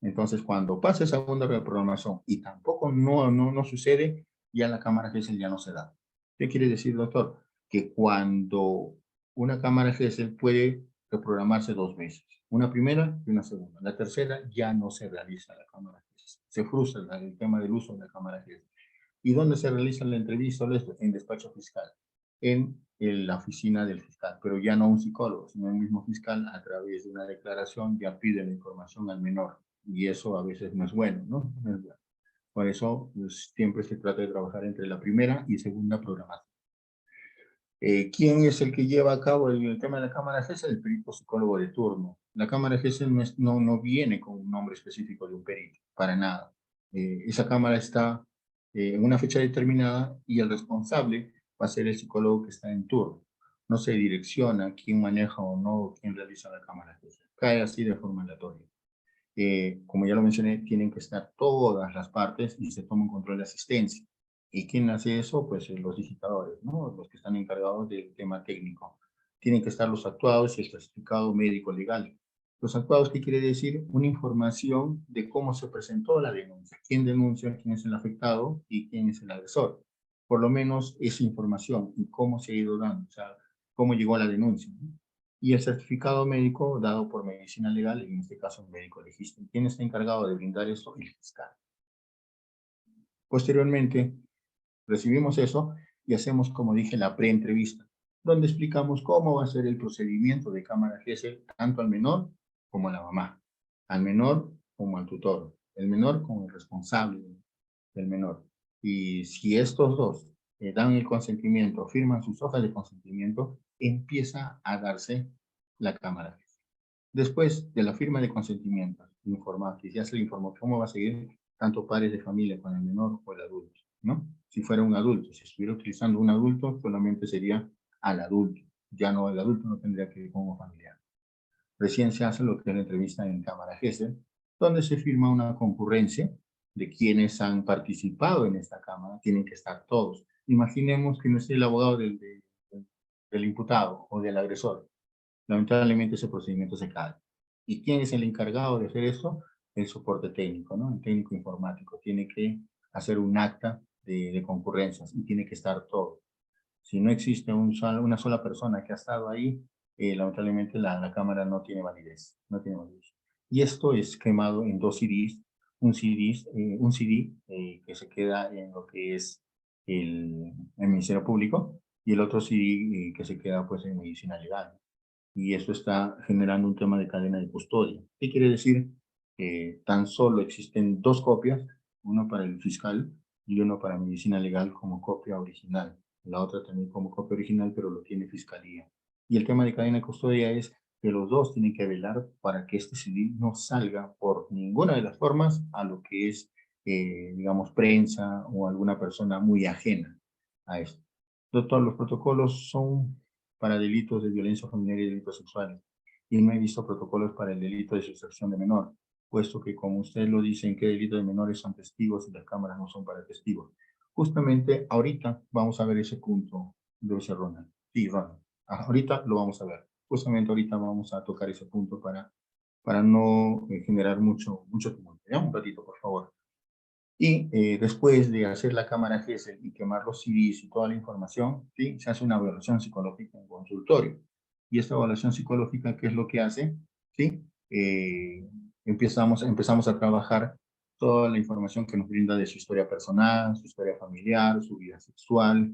S2: Entonces, cuando pase esa segunda reprogramación y tampoco no sucede, ya la cámara GESEL ya no se da. ¿Qué quiere decir, doctor? Que cuando una cámara GESEL puede reprogramarse dos veces, una primera y una segunda. La tercera ya no se realiza la cámara GESEL. Se frustra el tema del uso de la cámara GESEL. ¿Y dónde se realiza la entrevista? En despacho fiscal, en la oficina del fiscal, pero ya no un psicólogo, sino el mismo fiscal a través de una declaración ya pide la información al menor. Y eso a veces no es bueno, ¿no? No es bueno. Por eso pues, siempre se trata de trabajar entre la primera y segunda programación. ¿Quién es el que lleva a cabo el tema de la cámara GESEL? El perito psicólogo de turno. La cámara GESEL no viene con un nombre específico de un perito, para nada. Esa cámara está en una fecha determinada y el responsable va a ser el psicólogo que está en turno. No se direcciona quién maneja o no, quién realiza la cámara GESEL. Cae así de forma aleatoria. Como ya lo mencioné, tienen que estar todas las partes y se toma un control de asistencia. ¿Y quién hace eso? Pues los digitadores, ¿no? Los que están encargados del tema técnico. Tienen que estar los actuados y el certificado médico legal. Los actuados, ¿qué quiere decir? Una información de cómo se presentó la denuncia, quién denuncia, quién es el afectado y quién es el agresor. Por lo menos esa información y cómo se ha ido dando, o sea, cómo llegó a la denuncia, ¿no? Y el certificado médico dado por medicina legal, en este caso un médico legista. ¿Quién está encargado de brindar esto? El fiscal. Posteriormente, recibimos eso y hacemos, como dije, la preentrevista, donde explicamos cómo va a ser el procedimiento de cámara GESEL, tanto al menor como a la mamá, al menor como al tutor, el menor como el responsable del menor. Y si estos dos dan el consentimiento, firman sus hojas de consentimiento, empieza a darse la cámara GESEL. Después de la firma de consentimiento, informar, que ya se le informó cómo va a seguir tanto padres de familia con el menor o el adulto, ¿no? Si fuera un adulto, si estuviera utilizando un adulto, solamente sería al adulto, ya no el adulto no tendría que ir como familiar. Recién se hace lo que es la entrevista en cámara GESEL, donde se firma una concurrencia de quienes han participado en esta cámara, tienen que estar todos. Imaginemos que no esté el abogado del imputado o del agresor. Lamentablemente ese procedimiento se cae. ¿Y quién es el encargado de hacer eso? El soporte técnico, ¿no? El técnico informático. Tiene que hacer un acta de concurrencias y tiene que estar todo. Si no existe una sola persona que ha estado ahí, lamentablemente la cámara no tiene validez. No tiene validez. Y esto es quemado en dos CDs. Un CD que se queda en lo que es el Ministerio Público y el otro CD que se queda pues en medicina legal. Y esto está generando un tema de cadena de custodia. ¿Qué quiere decir? Tan solo existen dos copias, uno para el fiscal y uno para medicina legal como copia original. La otra también como copia original, pero lo tiene fiscalía. Y el tema de cadena de custodia es que los dos tienen que velar para que este CD no salga por ninguna de las formas a lo que es, digamos, prensa o alguna persona muy ajena a esto. Doctor, los protocolos son para delitos de violencia familiar y delitos sexuales. Y no he visto protocolos para el delito de sustracción de menor, puesto que, como usted lo dice, en qué delito de menores son testigos y las cámaras no son para testigos. Justamente ahorita vamos a ver ese punto, debe ser Ronald. Sí, Ronald. Ahorita lo vamos a ver. Justamente ahorita vamos a tocar ese punto para no generar mucho tumulto. Ya, un ratito, por favor. Y después de hacer la cámara GESEL y quemar los CDs y toda la información, ¿sí? Se hace una evaluación psicológica en consultorio. Y esta evaluación psicológica, ¿qué es lo que hace? ¿Sí? Empezamos a trabajar toda la información que nos brinda de su historia personal, su historia familiar, su vida sexual,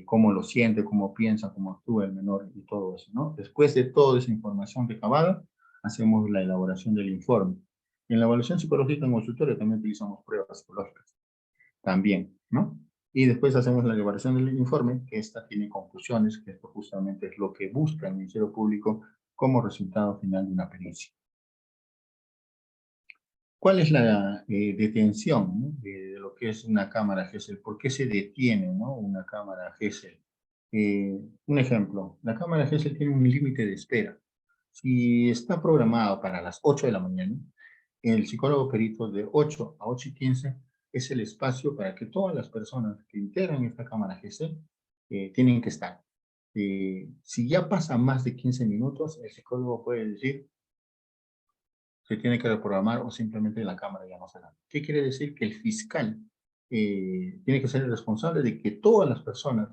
S2: cómo lo siente, cómo piensa, cómo actúa el menor y todo eso, ¿no? Después de toda esa información recabada, hacemos la elaboración del informe. En la evaluación psicológica en consultorio también utilizamos pruebas psicológicas, también, ¿no? Y después hacemos la elaboración del informe, que esta tiene conclusiones, que esto justamente es lo que busca el Ministerio Público como resultado final de una pericia. ¿Cuál es la detención, ¿no? de lo que es una cámara GESEL? ¿Por qué se detiene, ¿no? una cámara GESEL? Un ejemplo, la cámara GESEL tiene un límite de espera. Si está programado para las 8 de la mañana, el psicólogo perito de 8 a 8:15 es el espacio para que todas las personas que integran esta cámara GESEL tienen que estar. Si ya pasa más de 15 minutos, el psicólogo puede decir, se tiene que reprogramar o simplemente la cámara ya no se da. ¿Qué quiere decir? Que el fiscal tiene que ser el responsable de que todas las personas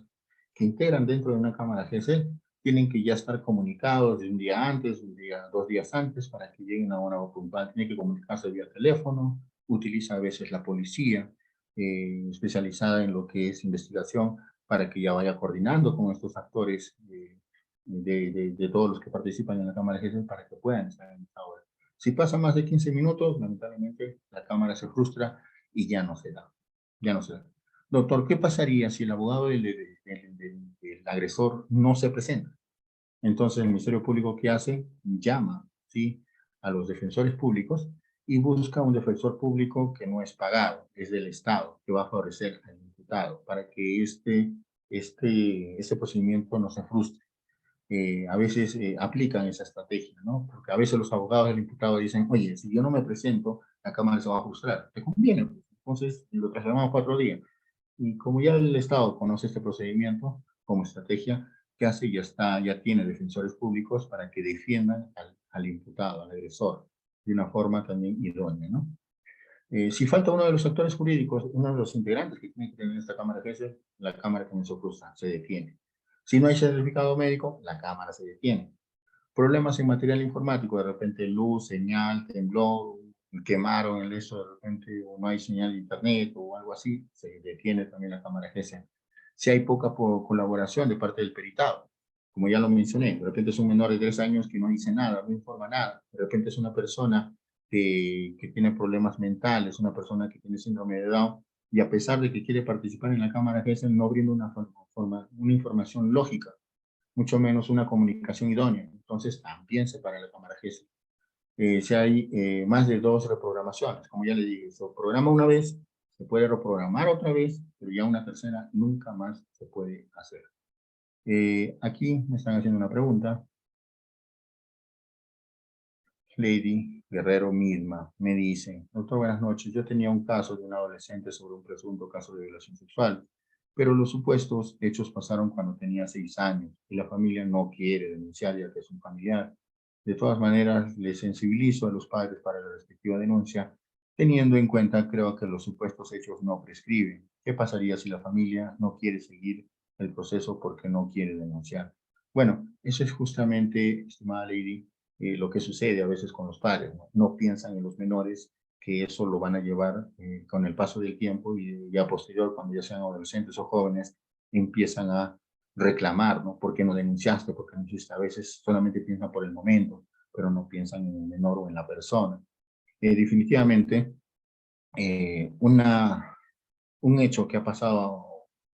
S2: que integran dentro de una cámara GC tienen que ya estar comunicados de un día antes, un día, 2 días antes, para que lleguen a una hora puntual. Tiene que comunicarse vía teléfono, utiliza a veces la policía especializada en lo que es investigación para que ya vaya coordinando con estos actores de todos los que participan en la cámara GC para que puedan estar en esta hora. Si pasa más de 15 minutos, lamentablemente la cámara se frustra y ya no se da. Ya no se da. Doctor, ¿qué pasaría si el abogado del agresor no se presenta? Entonces el Ministerio Público, ¿qué hace? Llama, ¿sí? a los defensores públicos y busca un defensor público que no es pagado, es del Estado, que va a favorecer al imputado para que este procedimiento no se frustre. A veces aplican esa estrategia, ¿no? Porque a veces los abogados del imputado dicen, oye, si yo no me presento, la Cámara se va a frustrar. ¿Te conviene? Pues. Entonces, lo trasladamos 4 días. Y como ya el Estado conoce este procedimiento como estrategia, ¿qué hace? Ya tiene defensores públicos para que defiendan al imputado, al agresor, de una forma también idónea, ¿no? Si falta uno de los actores jurídicos, uno de los integrantes que tiene que tener esta Cámara de Jueces, la Cámara también se frustra, se detiene. Si no hay certificado médico, la Cámara se detiene. Problemas en material informático, de repente luz, señal, temblor, quemaron el eso, de repente o no hay señal de internet o algo así, se detiene también la Cámara de Jueces. Si hay poca colaboración de parte del peritado, como ya lo mencioné, de repente es un menor de 3 años que no dice nada, no informa nada, de repente es una persona que tiene problemas mentales, una persona que tiene síndrome de Down, y a pesar de que quiere participar en la Cámara de Gesell, no brinda una información lógica, mucho menos una comunicación idónea. Entonces, también se para la Cámara Gesell. Si hay más de 2 reprogramaciones, como ya le dije, se programa una vez, se puede reprogramar otra vez, pero ya una tercera nunca más se puede hacer. Aquí me están haciendo una pregunta. Lady Guerrero misma me dice, doctor, buenas noches, yo tenía un caso de un adolescente sobre un presunto caso de violación sexual, pero los supuestos hechos pasaron cuando tenía 6 años y la familia no quiere denunciar ya que es un familiar. De todas maneras, le sensibilizo a los padres para la respectiva denuncia, teniendo en cuenta, creo que los supuestos hechos no prescriben. ¿Qué pasaría si la familia no quiere seguir el proceso porque no quiere denunciar? Bueno, eso es justamente, estimada Lady, lo que sucede a veces con los padres, ¿no? No piensan en los menores, que eso lo van a llevar con el paso del tiempo y ya posterior, cuando ya sean adolescentes o jóvenes, empiezan a reclamar, ¿no? ¿Por qué no denunciaste? ¿Por qué no hiciste? A veces solamente piensan por el momento, pero no piensan en el menor o en la persona. Definitivamente, un hecho que ha pasado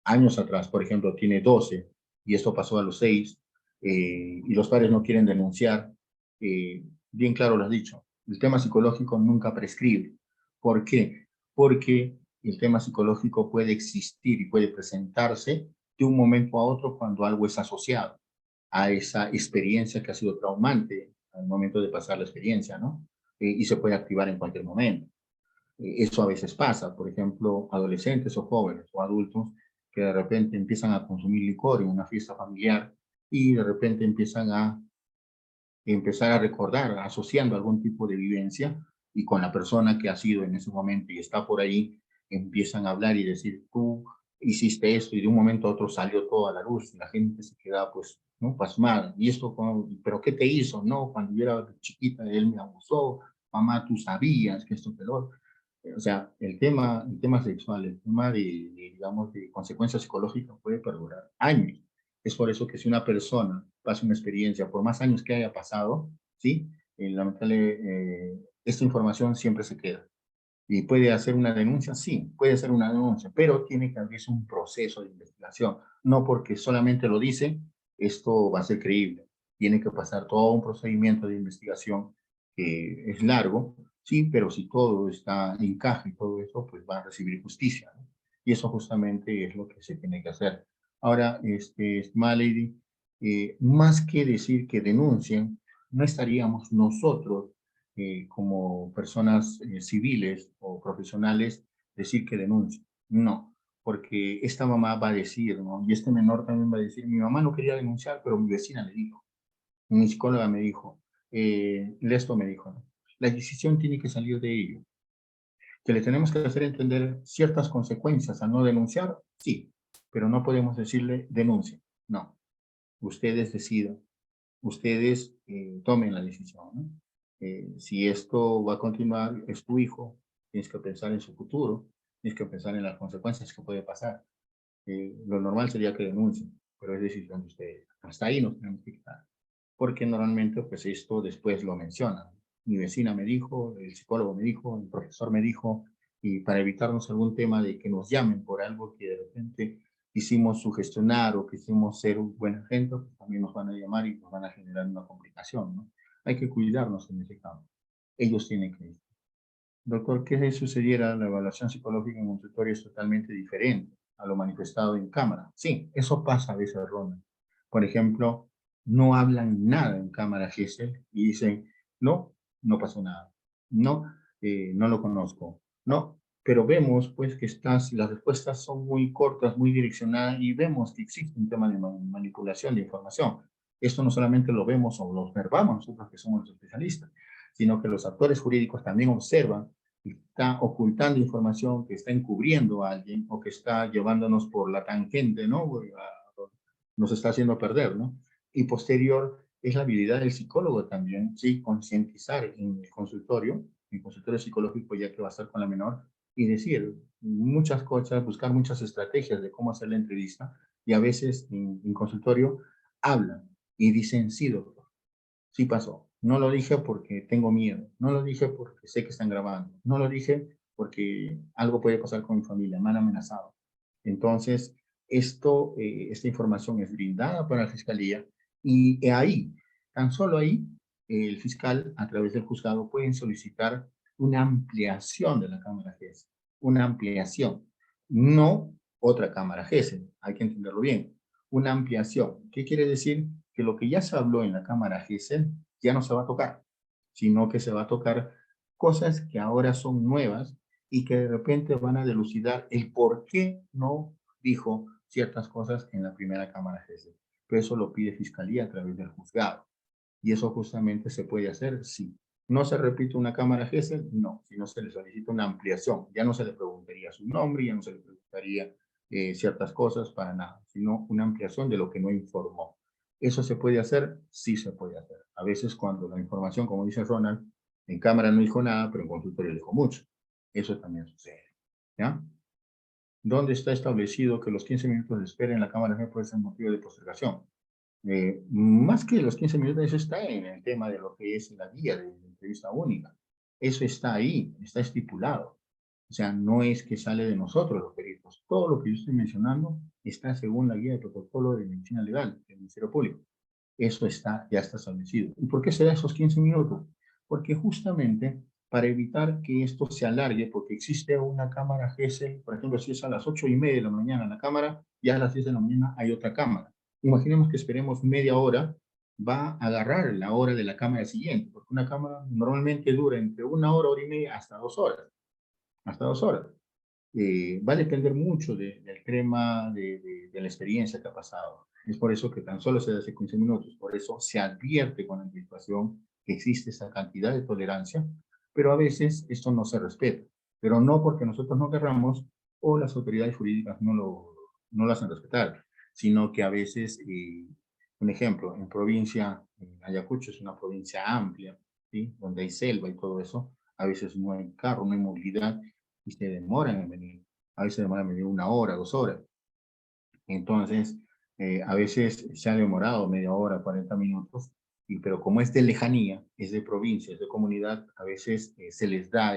S2: años atrás, por ejemplo, tiene 12 y esto pasó a los 6, y los padres no quieren denunciar, bien claro lo has dicho, el tema psicológico nunca prescribe. ¿Por qué? Porque el tema psicológico puede existir y puede presentarse de un momento a otro cuando algo es asociado a esa experiencia que ha sido traumante al momento de pasar la experiencia, ¿no? Y se puede activar en cualquier momento. Eso a veces pasa, por ejemplo, adolescentes o jóvenes o adultos que de repente empiezan a consumir licor en una fiesta familiar y de repente empiezan a empezar a recordar, asociando algún tipo de vivencia y con la persona que ha sido en ese momento y está por ahí, empiezan a hablar y decir, tú hiciste esto y de un momento a otro salió todo a la luz y la gente se queda pues, ¿no? Pasmada. ¿Y esto, pero qué te hizo? No, cuando yo era chiquita él me abusó, mamá, tú sabías que esto peor. O sea, el tema sexual, el tema digamos, de consecuencias psicológicas puede perdurar años. Es por eso que si una persona pasa una experiencia, por más años que haya pasado, ¿sí? Esta información siempre se queda. ¿Y puede hacer una denuncia? Sí, puede hacer una denuncia, pero tiene que abrirse un proceso de investigación. No porque solamente lo dice, esto va a ser creíble. Tiene que pasar todo un procedimiento de investigación que es largo, sí, pero si todo está en caja y todo eso, pues va a recibir justicia, ¿no? Y eso justamente es lo que se tiene que hacer. Ahora, estimada Lady, más que decir que denuncien, no estaríamos nosotros como personas civiles o profesionales decir que denuncie. No, porque esta mamá va a decir, ¿no? Y este menor también va a decir, mi mamá no quería denunciar, pero mi vecina le dijo, mi psicóloga me dijo, esto me dijo, ¿no? La decisión tiene que salir de ello. Que le tenemos que hacer entender ciertas consecuencias al no denunciar, sí, pero no podemos decirle denuncie. No, ustedes decidan, ustedes tomen la decisión, ¿no? Si esto va a continuar, es tu hijo, tienes que pensar en su futuro, tienes que pensar en las consecuencias que puede pasar. Lo normal sería que denuncien, pero es decisión de ustedes. Hasta ahí nos tenemos que quitar, porque normalmente pues esto después lo mencionan. Mi vecina me dijo, el psicólogo me dijo, el profesor me dijo, y para evitarnos algún tema de que nos llamen por algo que de repente quisimos sugestionar o quisimos ser un buen agente, pues también nos van a llamar y nos van a generar una complicación, ¿no? Hay que cuidarnos en ese campo. Ellos tienen que ir. Doctor, ¿qué sucediera? La evaluación psicológica en consultorio es totalmente diferente a lo manifestado en cámara. Sí, eso pasa a veces, Ronald. Por ejemplo, no hablan nada en cámara GESEL y dicen, no, no pasó nada. No, no lo conozco. No, pero vemos pues que las respuestas son muy cortas, muy direccionadas y vemos que existe un tema de manipulación de información. Esto no solamente lo vemos o lo observamos nosotros que somos los especialistas, sino que los actores jurídicos también observan que está ocultando información, que está encubriendo a alguien o que está llevándonos por la tangente, ¿no? Nos está haciendo perder, ¿no? Y posterior es la habilidad del psicólogo también, sí, concientizar en el consultorio psicológico ya que va a estar con la menor, y decir muchas cosas, buscar muchas estrategias de cómo hacer la entrevista, y a veces en consultorio hablan y dicen, sí, doctor, sí pasó. No lo dije porque tengo miedo. No lo dije porque sé que están grabando. No lo dije porque algo puede pasar con mi familia. Me han amenazado. Entonces, esta información es brindada para la fiscalía y ahí, tan solo ahí, el fiscal a través del juzgado pueden solicitar una ampliación de la Cámara GES. Una ampliación. No otra Cámara GES. Hay que entenderlo bien. Una ampliación. ¿Qué quiere decir? Que lo que ya se habló en la Cámara GESEL ya no se va a tocar, sino que se va a tocar cosas que ahora son nuevas y que de repente van a delucidar el por qué no dijo ciertas cosas en la primera Cámara GESEL. Pero eso lo pide Fiscalía a través del juzgado. Y eso justamente se puede hacer, sí. ¿No se repite una Cámara GESEL? No, sino se le solicita una ampliación. Ya no se le preguntaría su nombre, ya no se le preguntaría ciertas cosas para nada, sino una ampliación de lo que no informó. ¿Eso se puede hacer? Sí se puede hacer. A veces cuando la información, como dice Ronald, en cámara no dijo nada, pero en consultorio dijo mucho. Eso también sucede. ¿Ya? donde está establecido que los 15 minutos de espera en la cámara G puede ser motivo de postergación. Más que los 15 minutos, eso está en el tema de lo que es la guía de entrevista única. Eso está ahí, está estipulado. O sea, no es que sale de nosotros los peritos. Todo lo que yo estoy mencionando está según la guía de protocolo de medicina legal del Ministerio Público. Eso está, ya está establecido. ¿Y por qué se da esos 15 minutos? Porque justamente para evitar que esto se alargue, porque existe una cámara GESEL, por ejemplo, si es a las 8:30 de la mañana la cámara, ya a las 10 de la mañana hay otra cámara. Imaginemos que esperemos media hora, va a agarrar la hora de la cámara siguiente, porque una cámara normalmente dura entre 1 hora, 1 hora y media, hasta 2 horas. Hasta 2 horas. Va a depender mucho del tema de la experiencia que ha pasado. Es por eso que tan solo se da hace 15 minutos. Por eso se advierte con anticipación que existe esa cantidad de tolerancia, pero a veces esto no se respeta. Pero no porque nosotros no querramos o las autoridades jurídicas no lo hacen respetar, sino que a veces, un ejemplo, en provincia, en Ayacucho es una provincia amplia, ¿sí? Donde hay selva y todo eso, a veces no hay carro, no hay movilidad y se demoran en venir. A veces demoran en venir 1 hora, 2 horas. Entonces, a veces se ha demorado media hora, 40 minutos, pero como es de lejanía, es de provincia, es de comunidad, a veces se les da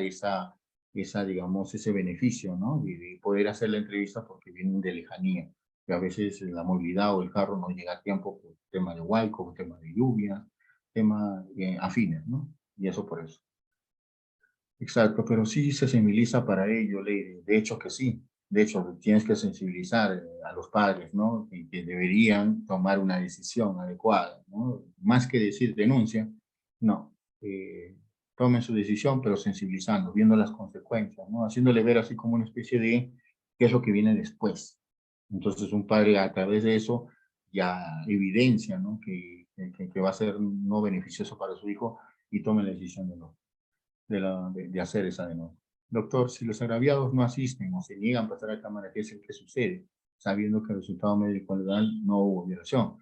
S2: digamos, ese beneficio, ¿no? De poder hacer la entrevista porque vienen de lejanía. Y a veces la movilidad o el carro no llega a tiempo por tema de huaico, por tema de lluvia, tema afines, ¿no? Y eso por eso. Exacto, pero sí se sensibiliza para ello, Lady. De hecho que sí. De hecho, tienes que sensibilizar a los padres, ¿no? Que deberían tomar una decisión adecuada, ¿no? Más que decir denuncia, no. Tomen su decisión, pero sensibilizando, viendo las consecuencias, ¿no? Haciéndole ver así como una especie de qué es lo que viene después. Entonces, un padre a través de eso ya evidencia, ¿no? Que va a ser no beneficioso para su hijo y tome la decisión de no de hacer esa denuncia. Doctor, si los agraviados no asisten o se niegan a pasar a cámara, ¿qué es el que sucede? Sabiendo que el resultado médico legal no hubo violación.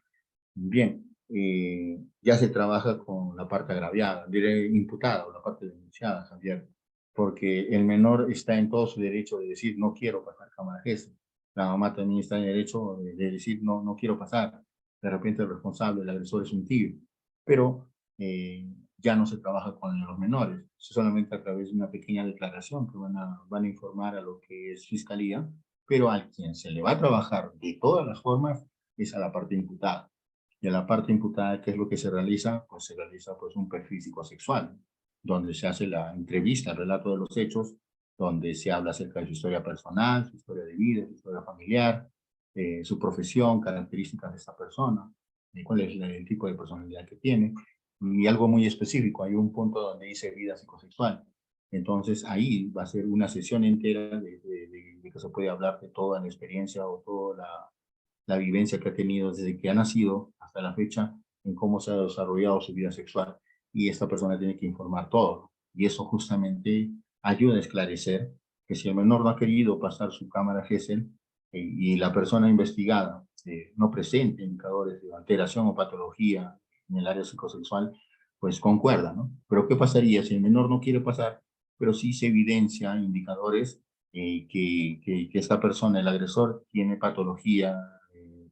S2: Bien, ya se trabaja con la parte agraviada, diré imputada o la parte denunciada, Javier, porque el menor está en todo su derecho de decir no quiero pasar cámara GES. La mamá también está en el derecho de decir no quiero pasar. De repente el responsable, el agresor es un tío, pero ya no se trabaja con los menores, solamente a través de una pequeña declaración que van a informar a lo que es fiscalía, pero a quien se le va a trabajar de todas las formas es a la parte imputada. Y a la parte imputada, ¿qué es lo que se realiza? Pues se realiza pues un perfil psicosexual, donde se hace la entrevista, el relato de los hechos, donde se habla acerca de su historia personal, su historia de vida, su historia familiar, su profesión, características de esta persona, cuál es el tipo de personalidad que tiene, y algo muy específico, hay un punto donde dice vida psicosexual. Entonces ahí va a ser una sesión entera de que se puede hablar de toda la experiencia o toda la vivencia que ha tenido desde que ha nacido hasta la fecha en cómo se ha desarrollado su vida sexual. Y esta persona tiene que informar todo. Y eso justamente ayuda a esclarecer que si el menor no ha querido pasar su cámara GESEL y la persona investigada no presenta indicadores de alteración o patología en el área psicosexual, pues concuerda, ¿no? Pero ¿qué pasaría si el menor no quiere pasar, pero sí se evidencia indicadores que esta persona, el agresor, tiene patología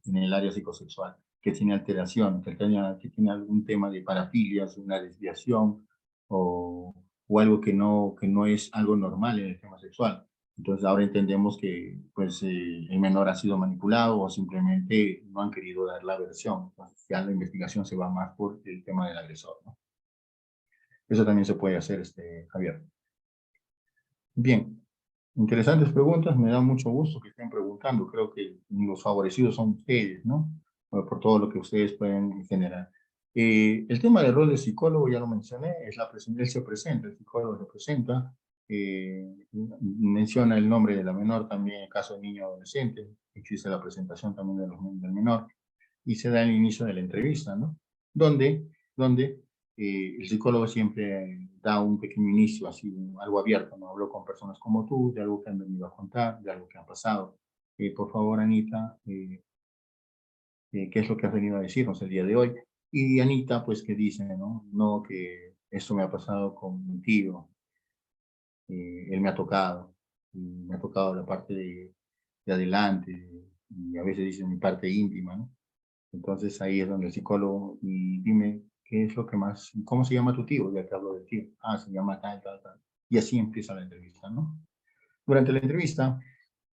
S2: en el área psicosexual, que tiene alteración, que tiene algún tema de parafilias, una desviación o algo que no es algo normal en el tema sexual? Entonces ahora entendemos que pues, el menor ha sido manipulado o simplemente no han querido dar la versión. Entonces ya la investigación se va más por el tema del agresor, ¿no? Eso también se puede hacer, Javier. Bien, interesantes preguntas, me da mucho gusto que estén preguntando. Creo que los favorecidos son ustedes, ¿no? Por todo lo que ustedes pueden generar. El tema del rol de psicólogo, ya lo mencioné, es él se presenta, el psicólogo se presenta, menciona el nombre de la menor también en el caso de niño o adolescente, existe la presentación también del menor, y se da el inicio de la entrevista, ¿no? Donde el psicólogo siempre da un pequeño inicio, así, algo abierto, ¿no? Hablo con personas como tú, de algo que han venido a contar, de algo que ha pasado. Por favor, Anita, ¿qué es lo que has venido a decirnos el día de hoy? Y Anita, pues, que dice, ¿no? No, que esto me ha pasado con mi tío, él me ha tocado la parte de adelante, y a veces dicen mi parte íntima, ¿no? Entonces ahí es donde el psicólogo, y dime, ¿qué es lo que más, cómo se llama tu tío? Ya te hablo del tío. Ah, se llama tal, tal, tal. Y así empieza la entrevista, ¿no? Durante la entrevista,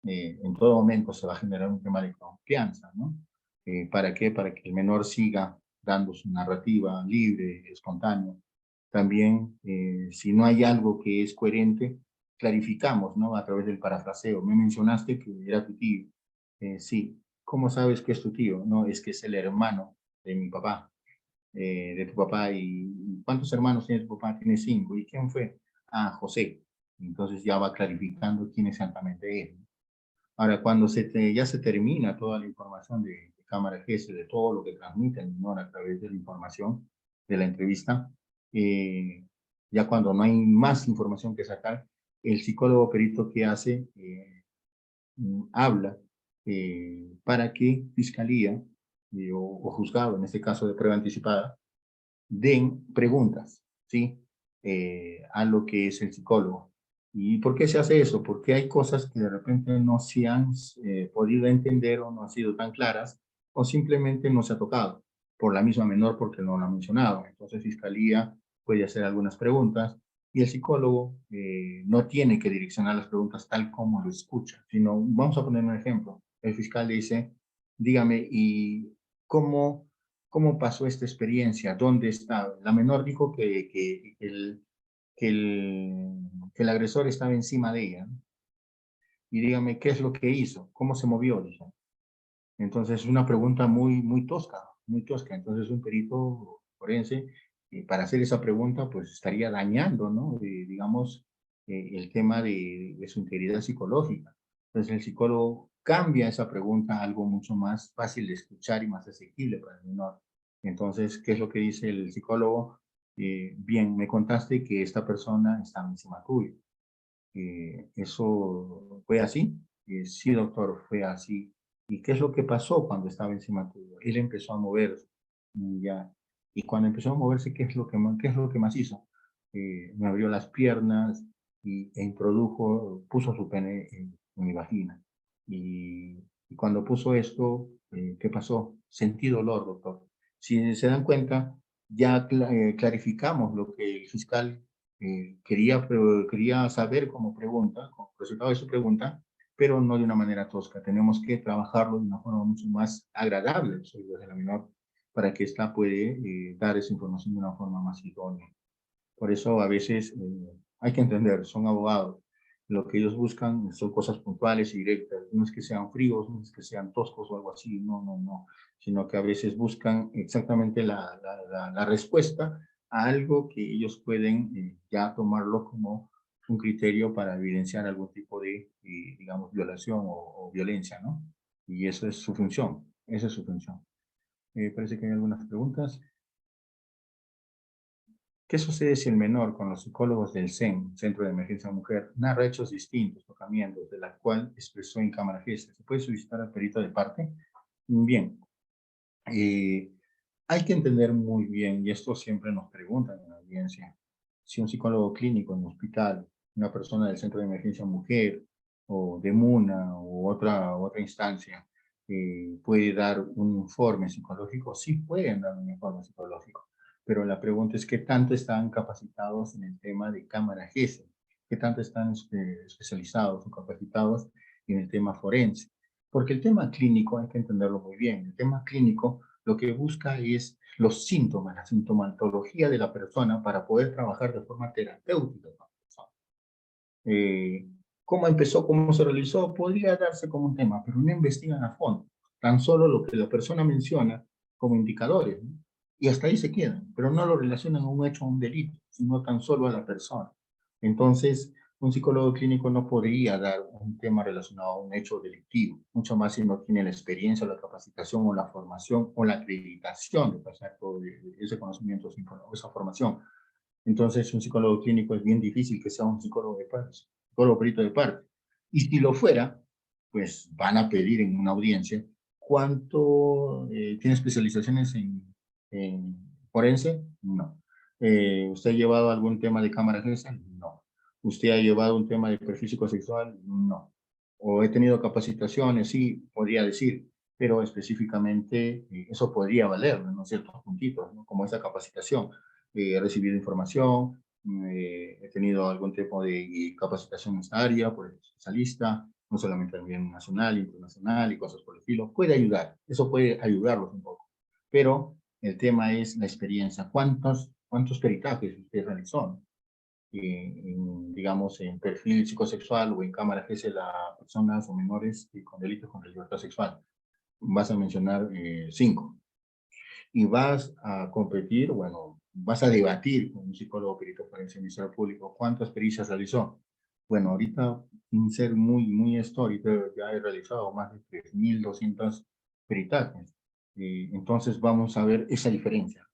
S2: en todo momento se va a generar un tema de confianza, ¿no? ¿Para qué? Para que el menor siga dando su narrativa libre, espontánea. También, si no hay algo que es coherente, clarificamos, ¿no? A través del parafraseo. Me mencionaste que era tu tío. Sí. ¿Cómo sabes que es tu tío? No, es que es el hermano de mi papá, de tu papá. ¿Y cuántos hermanos tiene tu papá? Tiene 5. ¿Y quién fue? Ah, José. Entonces ya va clarificando quién exactamente es. Ahora, cuando ya se termina toda la información de cámara GS, de todo lo que transmite el menor a través de la información de la entrevista, eh, ya cuando no hay más información que sacar, el psicólogo perito que hace, habla para que fiscalía o juzgado, en este caso de prueba anticipada, den preguntas, ¿sí? A lo que es el psicólogo. ¿Y por qué se hace eso? Porque hay cosas que de repente no se han podido entender o no han sido tan claras o simplemente no se ha tocado por la misma menor porque no lo ha mencionado. Entonces, Fiscalía puede hacer algunas preguntas y el psicólogo no tiene que direccionar las preguntas tal como lo escucha, sino, vamos a poner un ejemplo. El fiscal dice, dígame, ¿y cómo pasó esta experiencia? ¿Dónde estaba? La menor dijo que el agresor estaba encima de ella, ¿no? Y dígame, ¿qué es lo que hizo? ¿Cómo se movió? Dijo. Entonces, es una pregunta muy, muy tosca, muy tosca. Entonces, un perito forense, para hacer esa pregunta, pues estaría dañando, ¿no? Digamos, el tema de su integridad psicológica. Entonces, el psicólogo cambia esa pregunta a algo mucho más fácil de escuchar y más asequible para el menor. Entonces, ¿qué es lo que dice el psicólogo? Bien, me contaste que esta persona estaba encima tuyo. ¿Eso fue así? Sí, doctor, fue así. ¿Y qué es lo que pasó cuando estaba encima tuyo? Él empezó a moverse, ya. Y cuando empezó a moverse, qué es lo que más hizo? Me abrió las piernas e introdujo, puso su pene en mi vagina. Y cuando puso esto, ¿qué pasó? Sentí dolor, doctor. Si se dan cuenta, ya clarificamos lo que el fiscal quería saber como pregunta, como resultado de su pregunta, pero no de una manera tosca. Tenemos que trabajarlo de una forma mucho más agradable, soy de la menor, para que ésta puede dar esa información de una forma más idónea. Por eso a veces hay que entender, son abogados. Lo que ellos buscan son cosas puntuales y directas. No es que sean fríos, no es que sean toscos o algo así, no, no, no. Sino que a veces buscan exactamente la respuesta a algo que ellos pueden ya tomarlo como un criterio para evidenciar algún tipo de, digamos, violación o violencia, ¿no? Y eso es su función, esa es su función. Parece que hay algunas preguntas. ¿Qué sucede si el menor, con los psicólogos del CEN, Centro de Emergencia Mujer, narra hechos distintos, tocamientos, de la cual expresó en cámara gesta? ¿Se puede solicitar al perito de parte? Bien, eh, hay que entender muy bien, y esto siempre nos preguntan en la audiencia, si un psicólogo clínico en un hospital, una persona del Centro de Emergencia Mujer, o de MUNA, u otra instancia, puede dar un informe psicológico. Sí pueden dar un informe psicológico, pero la pregunta es qué tanto están capacitados en el tema de cámara GESE, qué tanto están especializados o capacitados en el tema forense. Porque el tema clínico hay que entenderlo muy bien. El tema clínico lo que busca es los síntomas, la sintomatología de la persona para poder trabajar de forma terapéutica con la persona. Eh, ¿Cómo empezó, cómo se realizó? Podría darse como un tema, pero no investigan a fondo. Tan solo lo que la persona menciona como indicadores, ¿no? Y hasta ahí se quedan, pero no lo relacionan a un hecho o un delito, sino tan solo a la persona. Entonces, un psicólogo clínico no podría dar un tema relacionado a un hecho delictivo, mucho más si no tiene la experiencia, la capacitación o la formación o la acreditación de pasar todo ese conocimiento, esa formación. Entonces, un psicólogo clínico es bien difícil que sea un psicólogo de parte, psicólogo perito de parte. Y si lo fuera, pues van a pedir en una audiencia cuánto tiene especializaciones en forense. No. ¿Usted ha llevado algún tema de cámara GESA? No. ¿Usted ha llevado un tema de perfil psicosexual? No. o he tenido capacitaciones, sí, podría decir, pero específicamente eso podría valer, ¿no? Ciertos puntitos, ¿no? Como esa capacitación. He recibido información, he tenido algún tipo de capacitación en esta área por el especialista, no solamente a nivel nacional, internacional y cosas por el estilo. Puede ayudar, eso puede ayudarlos un poco. Pero el tema es la experiencia. ¿Cuántos peritajes usted realizó? Digamos, en perfil psicosexual o en cámara GESEL a personas o menores con delitos contra la libertad sexual. Vas a mencionar 5. Y vas a competir, bueno, vas a debatir con un psicólogo perito forense Ministerio Público cuántas pericias realizó. Bueno, ahorita, sin ser muy ahorita ya he realizado más de 3.200 peritajes. Entonces vamos a ver esa diferencia.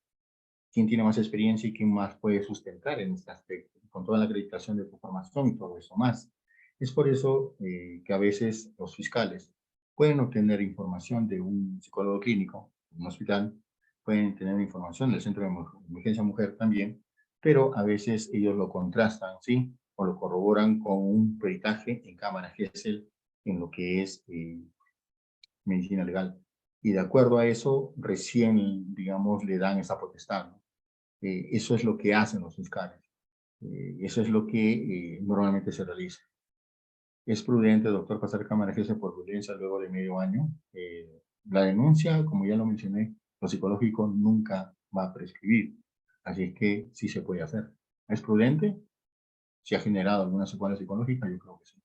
S2: ¿Quién tiene más experiencia y quién más puede sustentar en este aspecto? Con toda la acreditación de tu formación y todo eso más. Es por eso que a veces los fiscales pueden obtener información de un psicólogo clínico, un hospital, pueden tener información del Centro de Emergencia Mujer también, pero a veces ellos lo contrastan, ¿sí? O lo corroboran con un peritaje en cámara GESEL en lo que es medicina legal. Y de acuerdo a eso, recién, digamos, le dan esa potestad, ¿no? Eso es lo que hacen los fiscales. Eso es lo que normalmente se realiza. Es prudente, doctor, pasar cámara GESEL por violencia luego de medio año. La denuncia, como ya lo mencioné, lo psicológico nunca va a prescribir. Así es que sí se puede hacer. ¿Es prudente? Si ha generado alguna secuela psicológica, yo creo que sí.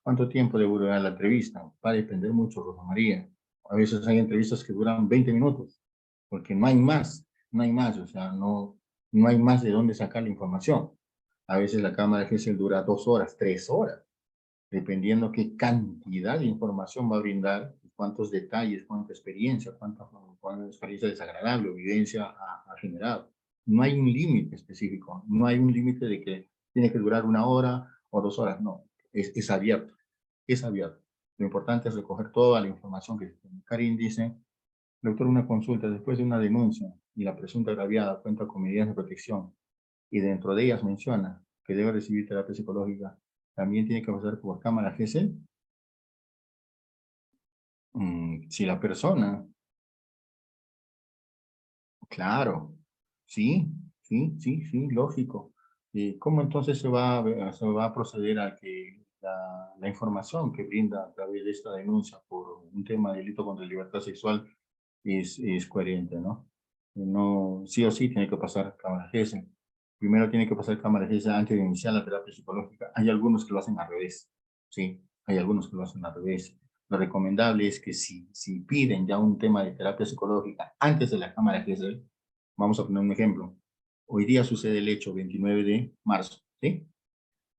S2: ¿Cuánto tiempo debe durar la entrevista? Va a depender mucho, Rosa María. A veces hay entrevistas que duran 20 minutos, porque no hay más, no hay más, o sea, no hay más de dónde sacar la información. A veces la cámara de GESEL dura 2 horas, 3 horas, dependiendo qué cantidad de información va a brindar, cuántos detalles, cuánta experiencia, cuánta experiencia desagradable o evidencia ha generado. No hay un límite específico, no hay un límite de que tiene que durar 1 hora o 2 horas, no, es abierto, es abierto. Lo importante es recoger toda la información que Karin dice, doctor, una consulta después de una denuncia y la presunta agraviada cuenta con medidas de protección y dentro de ellas menciona que debe recibir terapia psicológica, también tiene que pasar por cámara GESEL. Si la persona, claro, sí, sí, lógico. ¿Cómo entonces se va a proceder a que la información que brinda a través de esta denuncia por un tema de delito contra la libertad sexual es coherente, ¿no? No, sí o sí tiene que pasar cámara GESEL. Primero tiene que pasar cámara GESEL antes de iniciar la terapia psicológica. Hay algunos que lo hacen al revés, ¿sí? Hay algunos que lo hacen al revés. Lo recomendable es que si piden ya un tema de terapia psicológica antes de la cámara GESEL, vamos a poner un ejemplo. Hoy día sucede el hecho 29 de marzo, ¿sí?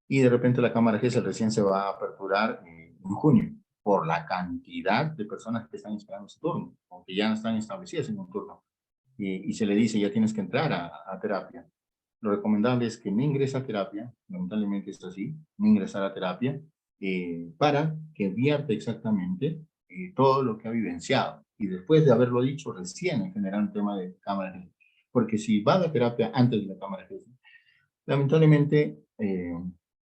S2: Y de repente la cámara GESEL recién se va a aperturar en junio por la cantidad de personas que están esperando ese turno, o que ya están establecidas en un turno. Y se le dice, ya tienes que entrar a terapia. Lo recomendable es que no ingrese a terapia, lamentablemente es así, no ingresar a terapia, para que vierta exactamente todo lo que ha vivenciado. Y después de haberlo dicho, recién generar un tema de cámara GESEL. Porque si va a la terapia antes de la cámara GESEL, lamentablemente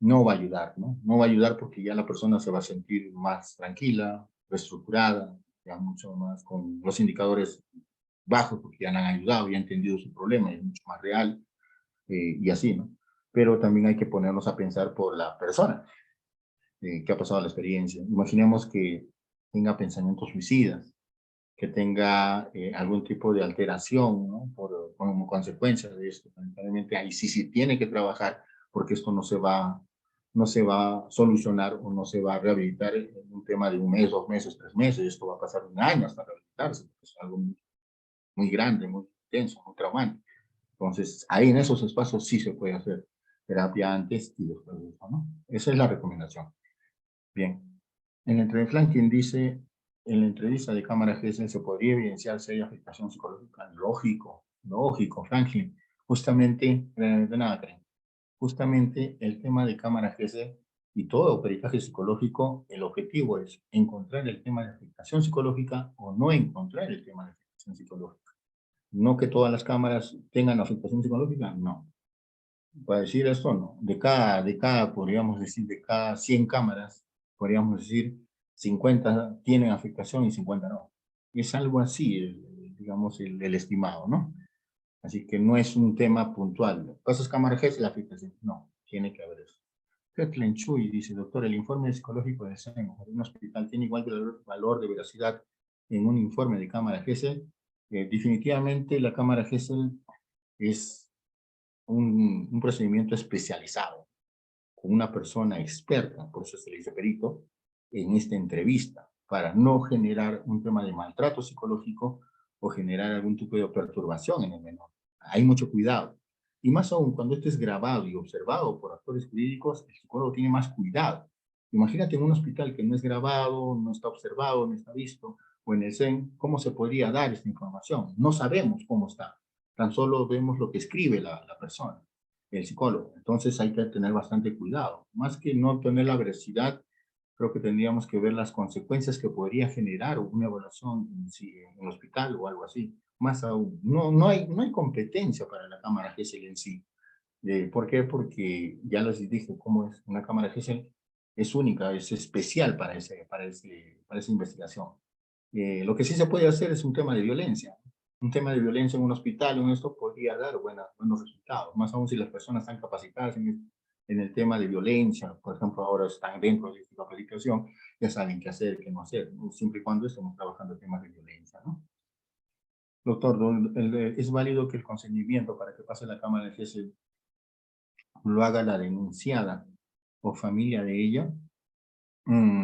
S2: no va a ayudar, ¿no? No va a ayudar porque ya la persona se va a sentir más tranquila, reestructurada, ya mucho más con los indicadores bajos porque ya le han ayudado, ya han entendido su problema, es mucho más real y así, ¿no? Pero también hay que ponernos a pensar por la persona que ha pasado la experiencia. Imaginemos que tenga pensamientos suicidas, que tenga algún tipo de alteración, ¿no? Como consecuencia de esto. Lamentablemente ahí sí tiene que trabajar porque esto no se va a solucionar o no se va a rehabilitar en un tema de 1 mes, 2 meses, 3 meses. Esto va a pasar 1 año hasta rehabilitarse. Es algo muy grande, muy intenso, muy traumante. Entonces, ahí en esos espacios sí se puede hacer terapia antes y después de eso, ¿no? Esa es la recomendación. Bien. En el Franklin dice, en la entrevista de cámara GESEL se podría evidenciar si hay afectación psicológica. Lógico, Franklin. Justamente, de nada, Karen. Justamente el tema de cámara GESEL y todo peritaje psicológico, el objetivo es encontrar el tema de afectación psicológica o no encontrar el tema de afectación psicológica. No que todas las cámaras tengan afectación psicológica, no. Para decir esto, no. De cada, podríamos decir, de cada 100 cámaras, podríamos decir, 50 tienen afectación y 50 no. Es algo así, digamos, el estimado, ¿no? Así que no es un tema puntual. ¿Pasas cámara GES y la afectación? No, tiene que haber eso. Kathleen Chuy dice, doctor, el informe psicológico de SEM en un hospital tiene igual valor de veracidad en un informe de cámara GESEL. Definitivamente la cámara GESEL es un procedimiento especializado con una persona experta, por eso se le dice perito, en esta entrevista, para no generar un tema de maltrato psicológico o generar algún tipo de perturbación en el menor. Hay mucho cuidado. Y más aún, cuando esto es grabado y observado por actores jurídicos, el psicólogo tiene más cuidado. Imagínate en un hospital que no es grabado, no está observado, no está visto, o en el CEN, ¿cómo se podría dar esta información? No sabemos cómo está. Tan solo vemos lo que escribe la persona, el psicólogo. Entonces hay que tener bastante cuidado. Más que no tener la veracidad, creo que tendríamos que ver las consecuencias que podría generar una evaluación en el hospital o algo así. Más aún, no hay competencia para la cámara GESEL en sí. ¿Por qué? Porque ya les dije cómo es una cámara GESEL, es única, es especial para esa investigación. Lo que sí se puede hacer es un tema de violencia. Un tema de violencia en un hospital, en esto podría dar buenos resultados, más aún si las personas están capacitadas en el tema de violencia, por ejemplo, ahora están dentro de esta capacitación, ya saben qué hacer, qué no hacer, ¿no? Siempre y cuando estemos trabajando en temas de violencia, ¿no? Doctor, ¿es válido que el consentimiento para que pase la cámara de GESEL lo haga la denunciada o familia de ella?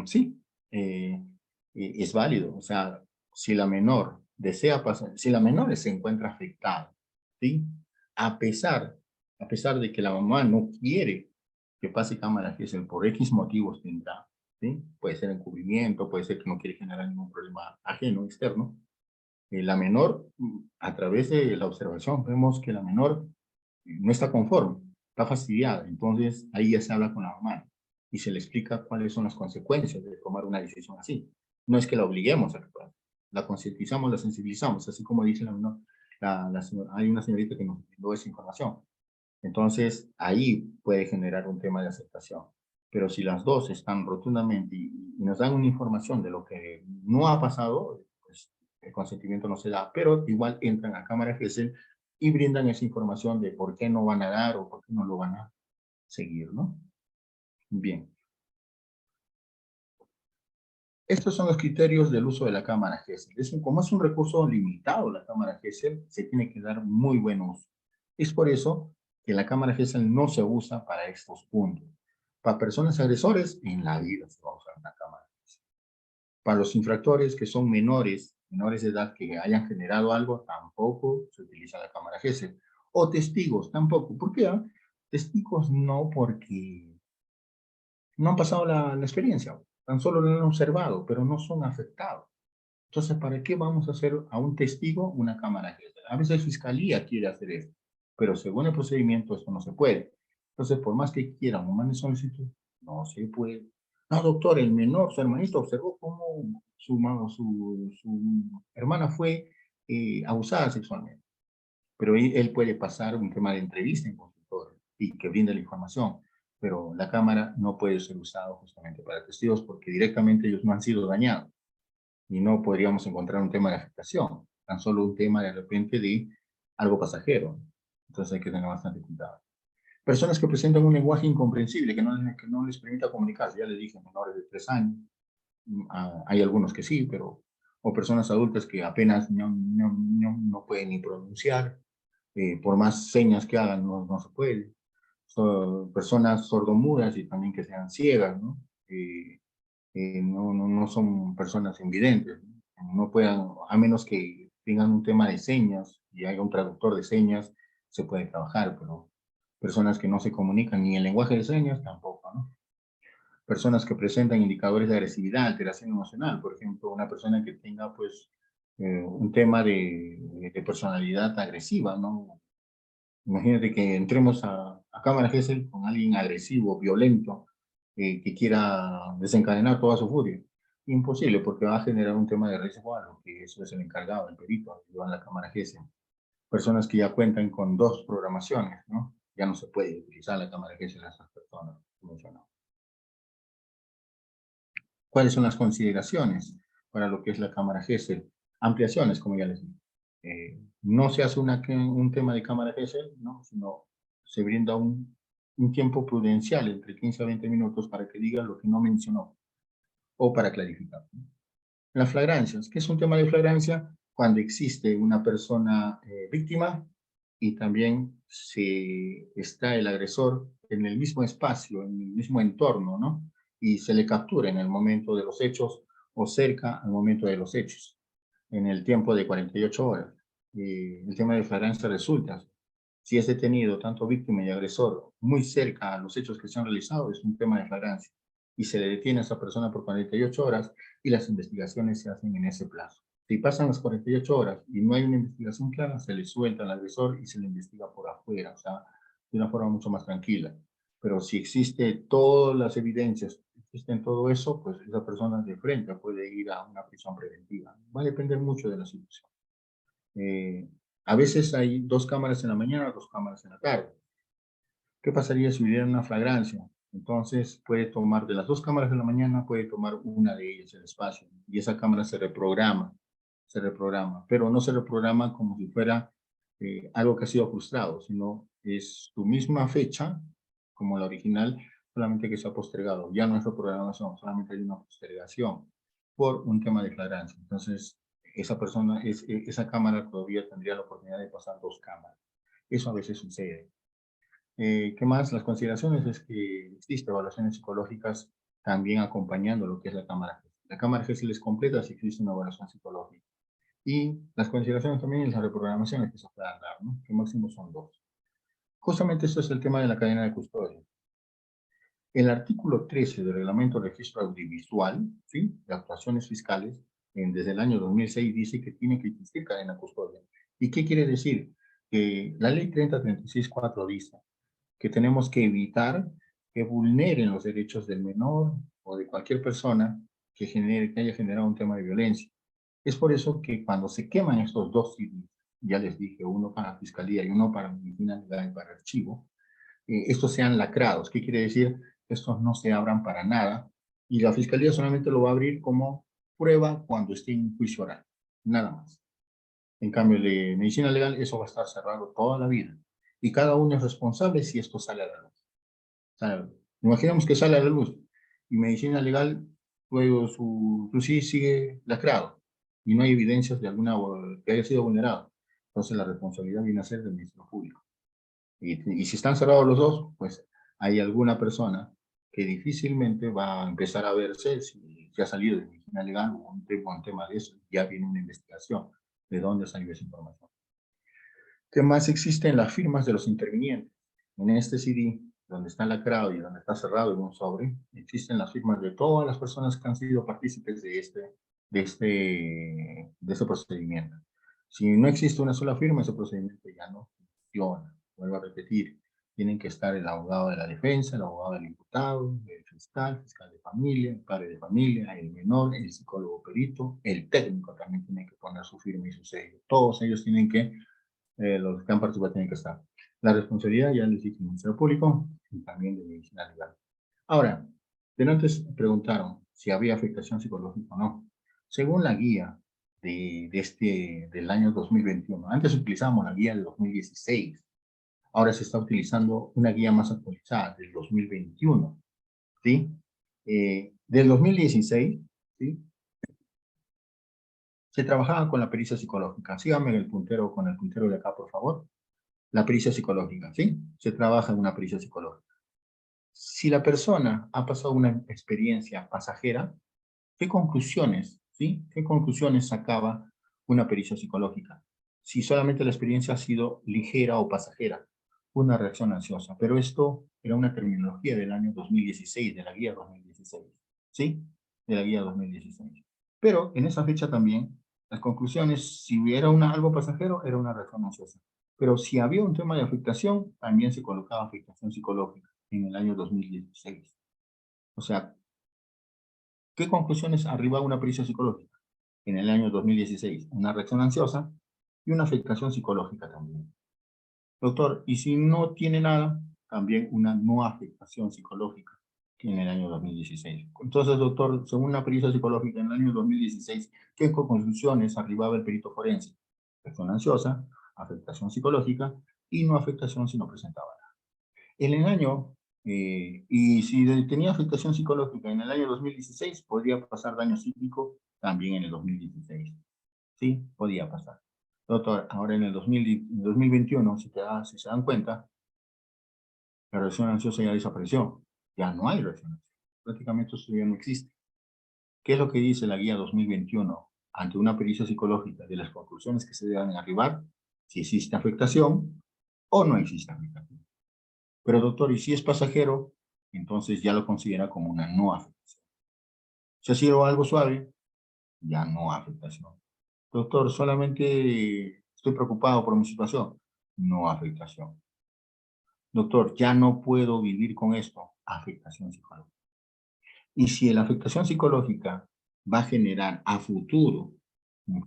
S2: Sí, es válido. O sea, si la menor desea pasar, si la menor se encuentra afectada, ¿sí? A pesar, a pesar de que la mamá no quiere que pase cámara GESEL por X motivos tendrá, ¿sí? Puede ser encubrimiento, puede ser que no quiere generar ningún problema ajeno, externo. La menor, a través de la observación, vemos que la menor no está conforme, está fastidiada. Entonces, ahí ya se habla con la mamá y se le explica cuáles son las consecuencias de tomar una decisión así. No es que la obliguemos a actuar, la concientizamos, la sensibilizamos, así como dice la menor, hay una señorita que nos dio esa información. Entonces, ahí puede generar un tema de aceptación. Pero si las dos están rotundamente y nos dan una información de lo que no ha pasado, pues el consentimiento no se da, pero igual entran a cámara GESEL y brindan esa información de por qué no van a dar o por qué no lo van a seguir, ¿no? Bien. Estos son los criterios del uso de la cámara GESEL. Como es un recurso limitado la cámara GESEL, se tiene que dar muy buen uso. Es por eso que la cámara GESEL no se usa para estos puntos. Para personas agresores, en la vida se va a usar una cámara GESEL. Para los infractores que son menores de edad que hayan generado algo, tampoco se utiliza la cámara GESEL. O testigos, tampoco. ¿Por qué? Testigos no, porque no han pasado la experiencia, tan solo lo han observado, pero no son afectados. Entonces, ¿para qué vamos a hacer a un testigo una cámara GESEL? A veces la fiscalía quiere hacer esto, pero según el procedimiento esto no se puede. Entonces, por más que quieran o manden solicitud, no se puede. No, doctor, el menor, su hermanito, observó cómo su hermana fue abusada sexualmente. Pero él puede pasar un tema de entrevista en consultorio y que brinde la información, pero la cámara no puede ser usada justamente para testigos porque directamente ellos no han sido dañados y no podríamos encontrar un tema de afectación, tan solo un tema de repente de algo pasajero. Entonces hay que tener bastante cuidado. Personas que presentan un lenguaje incomprensible, que no les permita comunicarse, ya les dije, menores de 3 años, hay algunos que sí, pero, o personas adultas que apenas no pueden ni pronunciar, por más señas que hagan, no se puede. Son personas sordomudas y también que sean ciegas, ¿no? No son personas invidentes, no puedan, a menos que tengan un tema de señas y haya un traductor de señas, se puede trabajar, pero personas que no se comunican ni en lenguaje de señas tampoco, ¿no? Personas que presentan indicadores de agresividad, alteración emocional, por ejemplo, una persona que tenga, pues, un tema de personalidad agresiva, ¿no? Imagínate que entremos a cámara GESEL con alguien agresivo, violento, que quiera desencadenar toda su furia. Imposible, porque va a generar un tema de riesgo a lo que eso es el encargado, el perito, que lleva la cámara GESEL. Personas que ya cuentan con 2 programaciones, ¿no? Ya no se puede utilizar la cámara GESEL a esas personas, mencionado. ¿Cuáles son las consideraciones para lo que es la cámara Gesell? Ampliaciones, como ya les dije. No se hace un tema de cámara Gesell, ¿no? Sino se brinda un tiempo prudencial entre 15 a 20 minutos para que diga lo que no mencionó o para clarificar, ¿no? Las flagrancias, ¿qué es un tema de flagrancia? Cuando existe una persona víctima y también está el agresor en el mismo espacio, en el mismo entorno, ¿no? Y se le captura en el momento de los hechos o cerca al momento de los hechos, en el tiempo de 48 horas. El tema de flagrancia resulta, si es detenido tanto víctima y agresor muy cerca a los hechos que se han realizado, es un tema de flagrancia. Y se le detiene a esa persona por 48 horas y las investigaciones se hacen en ese plazo. Si pasan las 48 horas y no hay una investigación clara, se le suelta al agresor y se le investiga por afuera, o sea, de una forma mucho más tranquila. Pero si existe todas las evidencias, existen todo eso, pues esa persona de frente puede ir a una prisión preventiva. Va a depender mucho de la situación. A veces hay 2 cámaras en la mañana, 2 cámaras en la tarde. ¿Qué pasaría si hubiera una flagrancia? Entonces puede tomar de las 2 cámaras de la mañana, puede tomar una de ellas el espacio y esa cámara se reprograma, pero no se reprograma como si fuera algo que ha sido frustrado, sino es tu misma fecha como la original, solamente que se ha postergado. Ya no es reprogramación, solamente hay una postergación por un tema de flagrancia. Entonces, esa cámara todavía tendría la oportunidad de pasar 2 cámaras. Eso a veces sucede. ¿Qué más? Las consideraciones es que existen evaluaciones psicológicas también acompañando lo que es la cámara Gesell. La cámara Gesell es completa si existe una evaluación psicológica. Y las consideraciones también en las reprogramaciones que se puedan dar, ¿no? Que máximo son 2. Justamente esto es el tema de la cadena de custodia. El artículo 13 del Reglamento de Registro Audiovisual, ¿sí?, de actuaciones fiscales, desde el año 2006 dice que tiene que existir cadena de custodia. ¿Y qué quiere decir? Que la ley 3036-4 dice que tenemos que evitar que vulneren los derechos del menor o de cualquier persona que haya generado un tema de violencia. Es por eso que cuando se queman estos 2 CDs, ya les dije, uno para fiscalía y uno para medicina legal y para archivo, estos sean lacrados. ¿Qué quiere decir? Estos no se abran para nada y la fiscalía solamente lo va a abrir como prueba cuando esté en juicio oral, nada más. En cambio, el de medicina legal, eso va a estar cerrado toda la vida. Y cada uno es responsable si esto sale a la luz. O sea, imaginemos que sale a la luz y medicina legal, luego su sí sigue lacrado y no hay evidencias de alguna que haya sido vulnerado. Entonces la responsabilidad viene a ser del Ministerio Público. Y si están cerrados los dos, pues hay alguna persona que difícilmente va a empezar a verse si ha salido de medicina legal o un tema de eso. Ya viene una investigación de dónde salió esa información. ¿Qué más existe en las firmas de los intervinientes? En este CD, donde está lacrado y donde está cerrado en un sobre, existen las firmas de todas las personas que han sido partícipes de este procedimiento. Si no existe una sola firma, ese procedimiento ya no funciona. Vuelvo a repetir, tienen que estar el abogado de la defensa, el abogado del imputado, el fiscal de familia, el padre de familia, el menor, el psicólogo perito, el técnico también tiene que poner su firma y su sello. Todos ellos tienen que los que han participado tienen que estar. La responsabilidad ya les dije del Ministerio Público y también de Medicina Legal. Ahora, antes preguntaron si había afectación psicológica o no. Según la guía del año 2021, antes utilizábamos la guía del 2016, ahora se está utilizando una guía más actualizada del 2021, ¿sí? Del 2016, ¿sí?, se trabajaba con la pericia psicológica. Síganme con el puntero de acá, por favor. La pericia psicológica, ¿sí? Se trabaja en una pericia psicológica. Si la persona ha pasado una experiencia pasajera, ¿qué conclusiones, sí? ¿Qué conclusiones sacaba una pericia psicológica? Si solamente la experiencia ha sido ligera o pasajera, una reacción ansiosa. Pero esto era una terminología del año 2016, de la guía 2016, ¿sí? De la guía 2016. Pero en esa fecha también, las conclusiones, si hubiera algo pasajero, era una reacción ansiosa. Pero si había un tema de afectación, también se colocaba afectación psicológica en el año 2016. O sea, ¿qué conclusiones arribaba una pericia psicológica? En el año 2016, una reacción ansiosa y una afectación psicológica también. Doctor, y si no tiene nada, también una no afectación psicológica. que en el año 2016. Entonces, doctor, según una pericia psicológica en el año 2016, ¿qué conclusiones arribaba el perito forense? Persona ansiosa, afectación psicológica y no afectación si no presentaba nada. En el año, y si tenía afectación psicológica en el año 2016, podría pasar daño psíquico también en el 2016. Sí, podía pasar. Doctor, ahora en el 2021, si se dan cuenta, la reacción ansiosa ya desapareció. Ya no hay reacción ansiosa. Prácticamente eso ya no existe. ¿Qué es lo que dice la guía 2021 ante una pericia psicológica de las conclusiones que se deben arribar? Si existe afectación o no existe afectación. Pero doctor, y si es pasajero, entonces ya lo considera como una no afectación. Si ha sido algo suave, ya no afectación. Doctor, solamente estoy preocupado por mi situación. No afectación. Doctor, ya no puedo vivir con esto. Afectación psicológica. Y si la afectación psicológica va a generar a futuro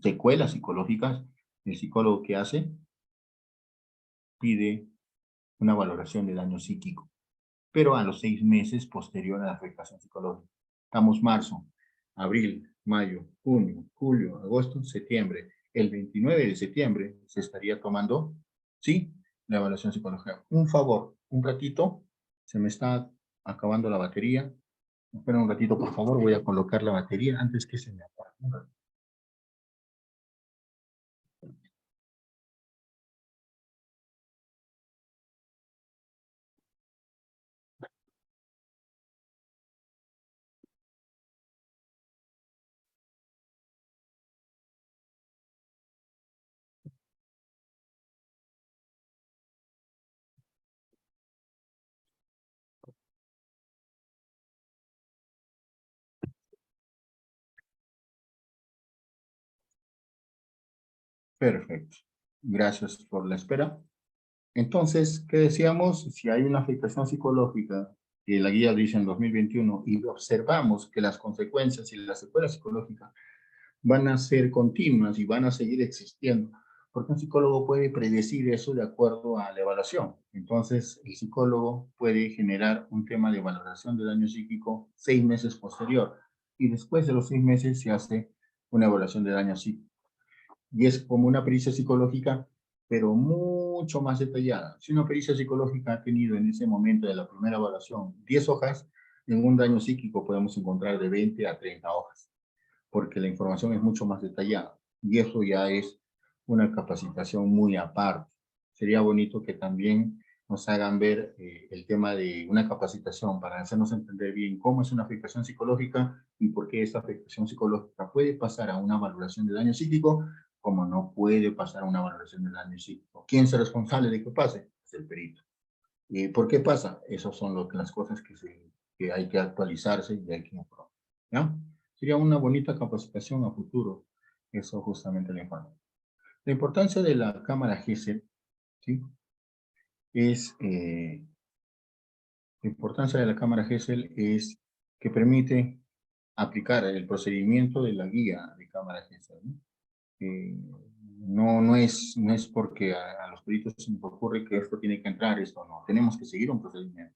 S2: secuelas psicológicas, el psicólogo que hace pide una valoración de daño psíquico, pero a los 6 meses posterior a la afectación psicológica. Estamos marzo, abril, mayo, junio, julio, agosto, septiembre. El 29 de septiembre se estaría tomando, ¿sí?, la evaluación psicológica. Un favor, un ratito, se me está acabando la batería. Espera un ratito, por favor, voy a colocar la batería antes que se me apague. Perfecto. Gracias por la espera. Entonces, ¿qué decíamos? Si hay una afectación psicológica, que la guía dice en 2021, y observamos que las consecuencias y las secuelas psicológicas van a ser continuas y van a seguir existiendo, porque un psicólogo puede predecir eso de acuerdo a la evaluación. Entonces, el psicólogo puede generar un tema de valoración de daño psíquico 6 meses posterior, y después de los 6 meses se hace una evaluación de daño psíquico. Y es como una pericia psicológica, pero mucho más detallada. Si una pericia psicológica ha tenido en ese momento de la primera evaluación 10 hojas, en un daño psíquico podemos encontrar de 20 a 30 hojas, porque la información es mucho más detallada. Y eso ya es una capacitación muy aparte. Sería bonito que también nos hagan ver el tema de una capacitación para hacernos entender bien cómo es una afectación psicológica y por qué esta afectación psicológica puede pasar a una valoración de daño psíquico, como no puede pasar a una valoración de daño psíquico. ¿Quién es el responsable de que pase? Es el perito. ¿Y por qué pasa? Esas son las cosas que hay que actualizarse y hay que mejorar. ¿Ya? Sería una bonita capacitación a futuro. Eso justamente le informa. La importancia de la cámara GESEL, ¿sí? Es, la importancia de la cámara GESEL es que permite aplicar el procedimiento de la guía de cámara GESEL, ¿no? No es porque a los peritos se nos ocurre que esto tiene que entrar, esto no. Tenemos que seguir un procedimiento.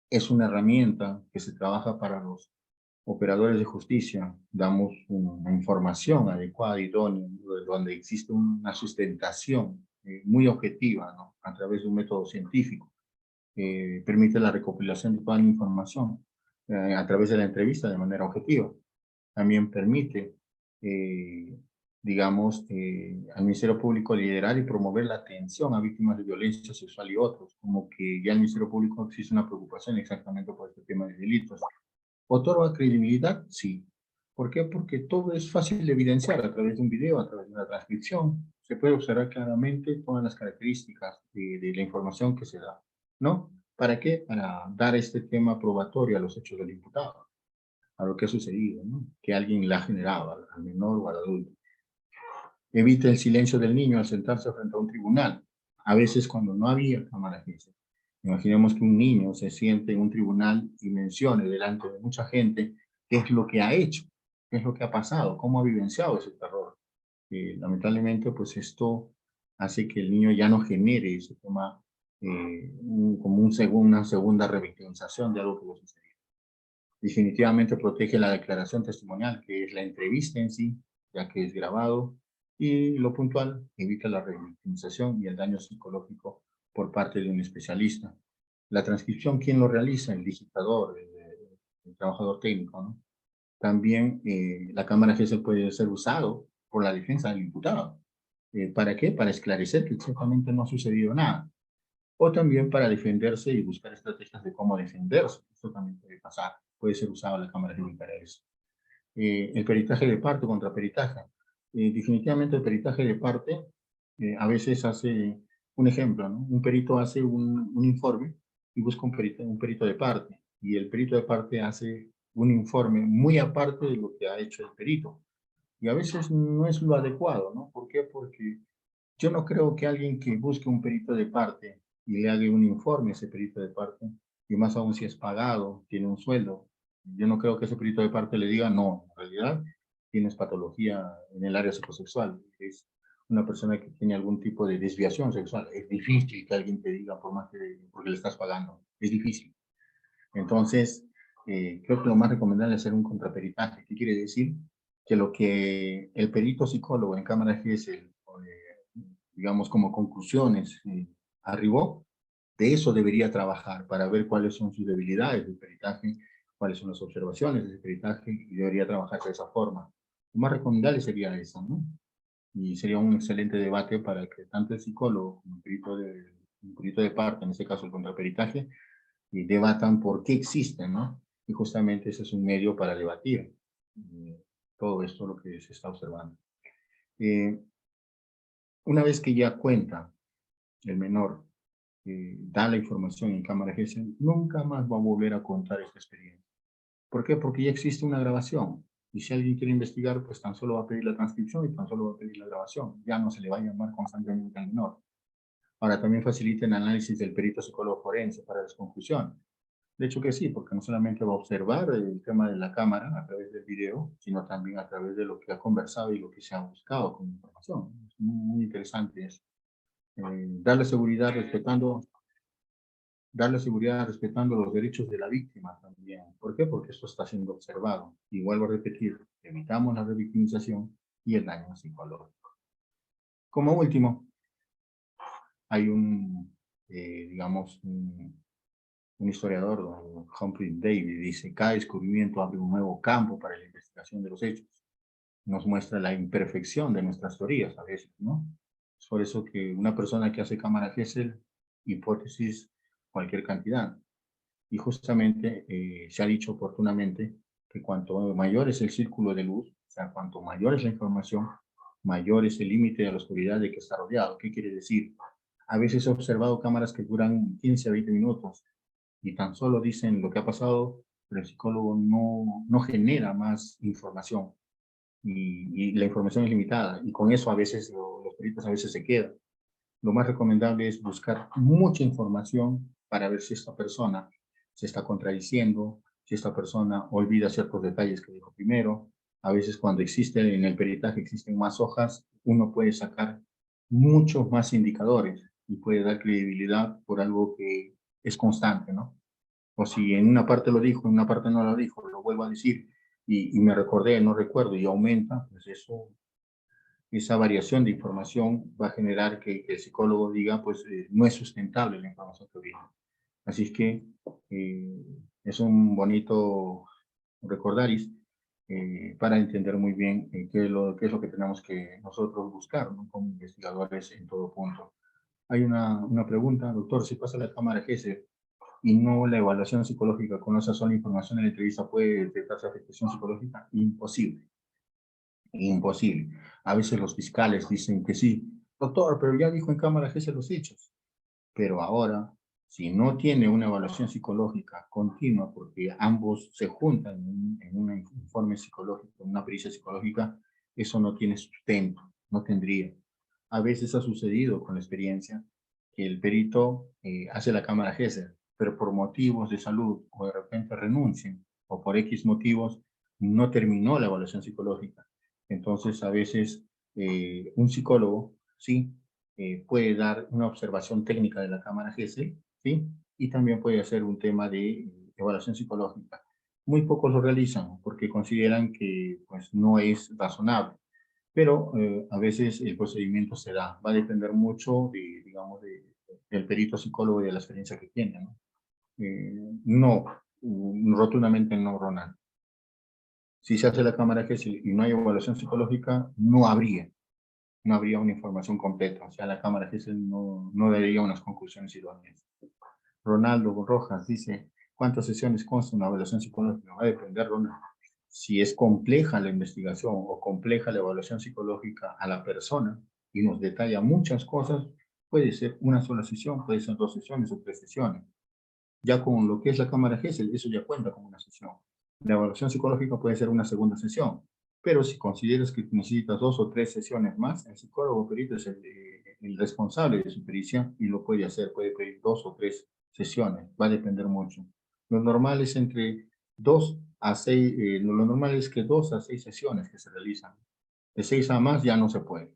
S2: Es una herramienta que se trabaja para los operadores de justicia. Damos una información adecuada y idónea, donde existe una sustentación muy objetiva, ¿no?, a través de un método científico. Permite la recopilación de toda la información a través de la entrevista de manera objetiva. También permite, digamos, al Ministerio Público liderar y promover la atención a víctimas de violencia sexual y otros, como que ya el Ministerio Público existe una preocupación exactamente por este tema de delitos. ¿Otorga credibilidad? Sí. ¿Por qué? Porque todo es fácil de evidenciar a través de un video, a través de una transcripción. Se puede observar claramente todas las características de la información que se da, ¿no? ¿Para qué? Para dar este tema probatorio a los hechos del imputado, a lo que ha sucedido, ¿no? Que alguien la ha generado al menor o al adulto. Evita el silencio del niño al sentarse frente a un tribunal. A veces cuando no había cámara GESEL. Imaginemos que un niño se siente en un tribunal y mencione delante de mucha gente qué es lo que ha hecho, qué es lo que ha pasado, cómo ha vivenciado ese terror. Lamentablemente, pues esto hace que el niño ya no genere ese tema como una segunda revictimización de algo que le sucedió. Definitivamente protege la declaración testimonial, que es la entrevista en sí, ya que es grabado, y lo puntual evita la revictimización y el daño psicológico por parte de un especialista. La transcripción, ¿quién lo realiza? El digitador, el trabajador técnico, ¿no? También la cámara GESEL puede ser usado por la defensa del imputado. ¿Para qué? Para esclarecer que exactamente no ha sucedido nada. O también para defenderse y buscar estrategias de cómo defenderse. Esto también puede pasar. Puede ser usado la cámara GESEL para eso. El peritaje de parte contra peritaje. Definitivamente el peritaje de parte a veces hace un ejemplo, ¿no? Un perito hace un informe y busca un perito de parte. Y el perito de parte hace un informe muy aparte de lo que ha hecho el perito. Y a veces no es lo adecuado, ¿no? ¿Por qué? Porque yo no creo que alguien que busque un perito de parte y le haga un informe a ese perito de parte, y más aún si es pagado, tiene un sueldo, yo no creo que ese perito de parte le diga, no, en realidad tienes patología en el área psicosexual, es una persona que tiene algún tipo de desviación sexual. Es difícil que alguien te diga, por más que, porque le estás pagando, es difícil. Entonces, creo que lo más recomendable es hacer un contraperitaje. ¿Qué quiere decir? Que lo que el perito psicólogo en cámara GESEL, digamos como conclusiones, arribó, de eso debería trabajar para ver cuáles son sus debilidades del peritaje, cuáles son las observaciones del peritaje, y debería trabajar de esa forma. Lo más recomendable sería eso, ¿no? Y sería un excelente debate para que tanto el psicólogo como el perito de parte, en este caso el contraperitaje, y debatan por qué existen, ¿no? Y justamente ese es un medio para debatir todo esto lo que se está observando. Eh, una vez que ya cuenta el menor, da la información en cámara GESEL, nunca más va a volver a contar esta experiencia. ¿Por qué? Porque ya existe una grabación. Y si alguien quiere investigar, pues tan solo va a pedir la transcripción y tan solo va a pedir la grabación. Ya no se le va a llamar constantemente al menor. Ahora también facilita el análisis del perito psicólogo forense para las conclusiones. De hecho que sí, porque no solamente va a observar el tema de la cámara a través del video, sino también a través de lo que ha conversado y lo que se ha buscado con información. Es muy interesante eso. Darle seguridad respetando los derechos de la víctima también. ¿Por qué? Porque esto está siendo observado. Y vuelvo a repetir, evitamos la revictimización y el daño psicológico. Como último, hay digamos, un historiador, don Humphrey Davy, dice, cada descubrimiento abre un nuevo campo para la investigación de los hechos. Nos muestra la imperfección de nuestras teorías a veces, ¿no? Es por eso que una persona que hace cámara GESEL, hipótesis, cualquier cantidad. Y justamente se ha dicho oportunamente que cuanto mayor es el círculo de luz, o sea, cuanto mayor es la información, mayor es el límite de la oscuridad de que está rodeado. ¿Qué quiere decir? A veces he observado cámaras que duran 15 a 20 minutos y tan solo dicen lo que ha pasado, pero el psicólogo no genera más información y la información es limitada y con eso a veces los peritos a veces se quedan. Lo más recomendable es buscar mucha información para ver si esta persona se está contradiciendo, si esta persona olvida ciertos detalles que dijo primero. A veces cuando existe en el peritaje existen más hojas, uno puede sacar muchos más indicadores y puede dar credibilidad por algo que es constante, ¿no? O si en una parte lo dijo, en una parte no lo dijo, lo vuelvo a decir y me recordé, no recuerdo y aumenta, pues eso, esa variación de información va a generar que el psicólogo diga, pues no es sustentable la información que viene. Así es que eh, es un bonito recordaris para entender muy bien qué es lo que tenemos que nosotros buscar, ¿no? Como investigadores en todo punto. Hay una pregunta, doctor, si pasa la cámara GESEL y no la evaluación psicológica con esa sola información en la entrevista, ¿puede detectarse afectación psicológica? Imposible, imposible. A veces los fiscales dicen que sí, doctor, pero ya dijo en cámara GESEL los hechos. Pero ahora, si no tiene una evaluación psicológica continua, porque ambos se juntan en un informe psicológico, en una pericia psicológica, eso no tiene sustento, no tendría. A veces ha sucedido con la experiencia que el perito hace la cámara GESEL, pero por motivos de salud o de repente renuncien, o por X motivos no terminó la evaluación psicológica. Entonces, a veces un psicólogo, sí, puede dar una observación técnica de la cámara GESEL, ¿sí? Y también puede hacer un tema de evaluación psicológica. Muy pocos lo realizan porque consideran que pues, no es razonable. Pero a veces el procedimiento se da. Va a depender mucho de, digamos, del perito psicólogo y de la experiencia que tiene, ¿no? No, rotundamente no, Ronald. Si se hace la cámara GESEL y no hay evaluación psicológica, no habría una información completa. O sea, la cámara GESEL no daría unas conclusiones idóneas. Ronaldo Rojas dice, ¿cuántas sesiones consta una evaluación psicológica? Va a depender, Ronald. Si es compleja la investigación o compleja la evaluación psicológica a la persona y nos detalla muchas cosas, puede ser una sola sesión, puede ser 2 sesiones o 3 sesiones. Ya con lo que es la cámara GESEL, eso ya cuenta como una sesión. La evaluación psicológica puede ser una segunda sesión, pero si consideras que necesitas 2 o 3 sesiones más, el psicólogo perito es el responsable de su pericia y lo puede hacer, puede pedir 2 o 3 sesiones, va a depender mucho. Lo normal es entre 2 a 6, lo normal es que 2 a 6 sesiones que se realizan. De 6 a más ya no se puede.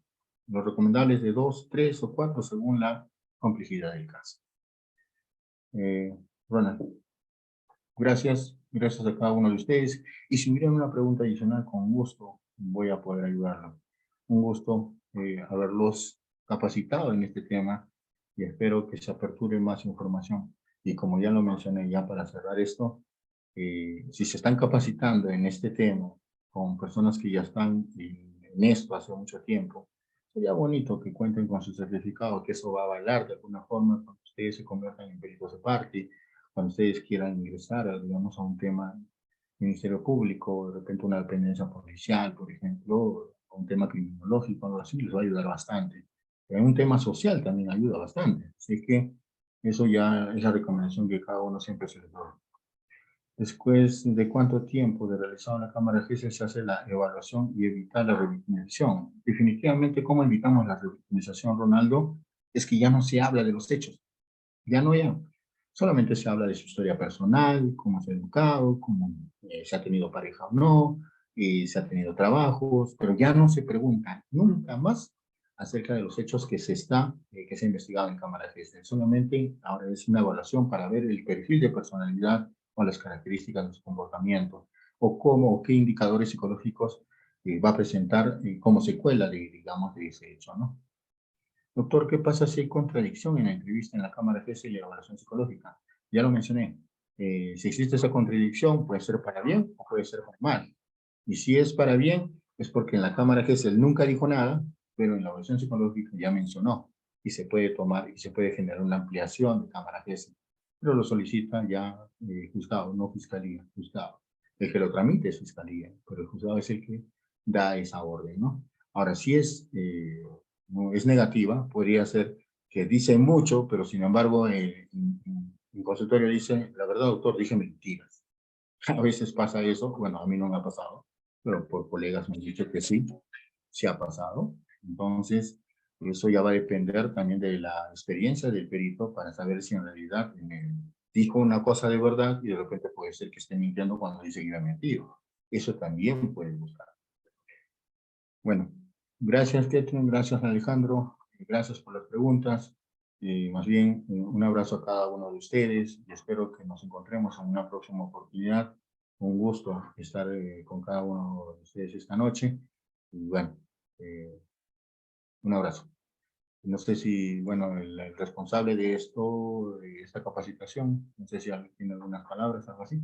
S2: Lo recomendable es de 2, 3 o 4 según la complejidad del caso. Ronald. Gracias a cada uno de ustedes. Y si miran una pregunta adicional, con gusto voy a poder ayudarlo. Un gusto haberlos capacitado en este tema y espero que se aperture más información. Y como ya lo mencioné, ya para cerrar esto, si se están capacitando en este tema con personas que ya están en esto hace mucho tiempo, sería bonito que cuenten con su certificado, que eso va a avalar de alguna forma cuando ustedes se conviertan en peritos de parte, cuando ustedes quieran ingresar, digamos, a un tema Ministerio Público, de repente una dependencia policial, por ejemplo, o un tema criminológico, algo así, les va a ayudar bastante. Pero en un tema social también ayuda bastante. Así que eso ya es la recomendación que cada uno siempre se les da. Después de cuánto tiempo de realizar la cámara GESEL se hace la evaluación y evitar la revictimización. Definitivamente, ¿cómo evitamos la revictimización, Ronaldo? Es que ya no se habla de los hechos. Ya. Solamente se habla de su historia personal, cómo se ha educado, cómo se ha tenido pareja o no, se ha tenido trabajos, pero ya no se pregunta nunca más acerca de los hechos que se ha investigado en cámara GESEL. Solamente ahora es una evaluación para ver el perfil de personalidad o las características de su comportamiento, o cómo o qué indicadores psicológicos va a presentar como secuela digamos, de ese hecho, ¿no? Doctor, ¿qué pasa si hay contradicción en la entrevista en la cámara GESEL y la evaluación psicológica? Ya lo mencioné. Si existe esa contradicción, puede ser para bien o puede ser para mal. Y si es para bien, es porque en la cámara GESEL nunca dijo nada, pero en la evaluación psicológica ya mencionó. Y se puede tomar y se puede generar una ampliación de cámara GESEL. Pero lo solicita ya juzgado, no fiscalía, juzgado. El que lo tramite es fiscalía, pero el juzgado es el que da esa orden, ¿no? Ahora, si es no es negativa, podría ser que dice mucho, pero sin embargo en consultorio dice, la verdad, doctor, dije mentiras. A veces pasa eso, bueno, a mí no me ha pasado, pero por colegas me han dicho que sí, sí ha pasado. Entonces, eso ya va a depender también de la experiencia del perito para saber si en realidad dijo una cosa de verdad y de repente puede ser que esté mintiendo cuando dice que iba a mentir. Eso también puede buscar. Bueno, gracias, Ketrin, gracias, Alejandro, gracias por las preguntas. Más bien, un abrazo a cada uno de ustedes y espero que nos encontremos en una próxima oportunidad. Un gusto estar con cada uno de ustedes esta noche. Y bueno, eh, un abrazo. No sé si, bueno, el responsable de esto, de esta capacitación, no sé si alguien tiene algunas palabras, algo así.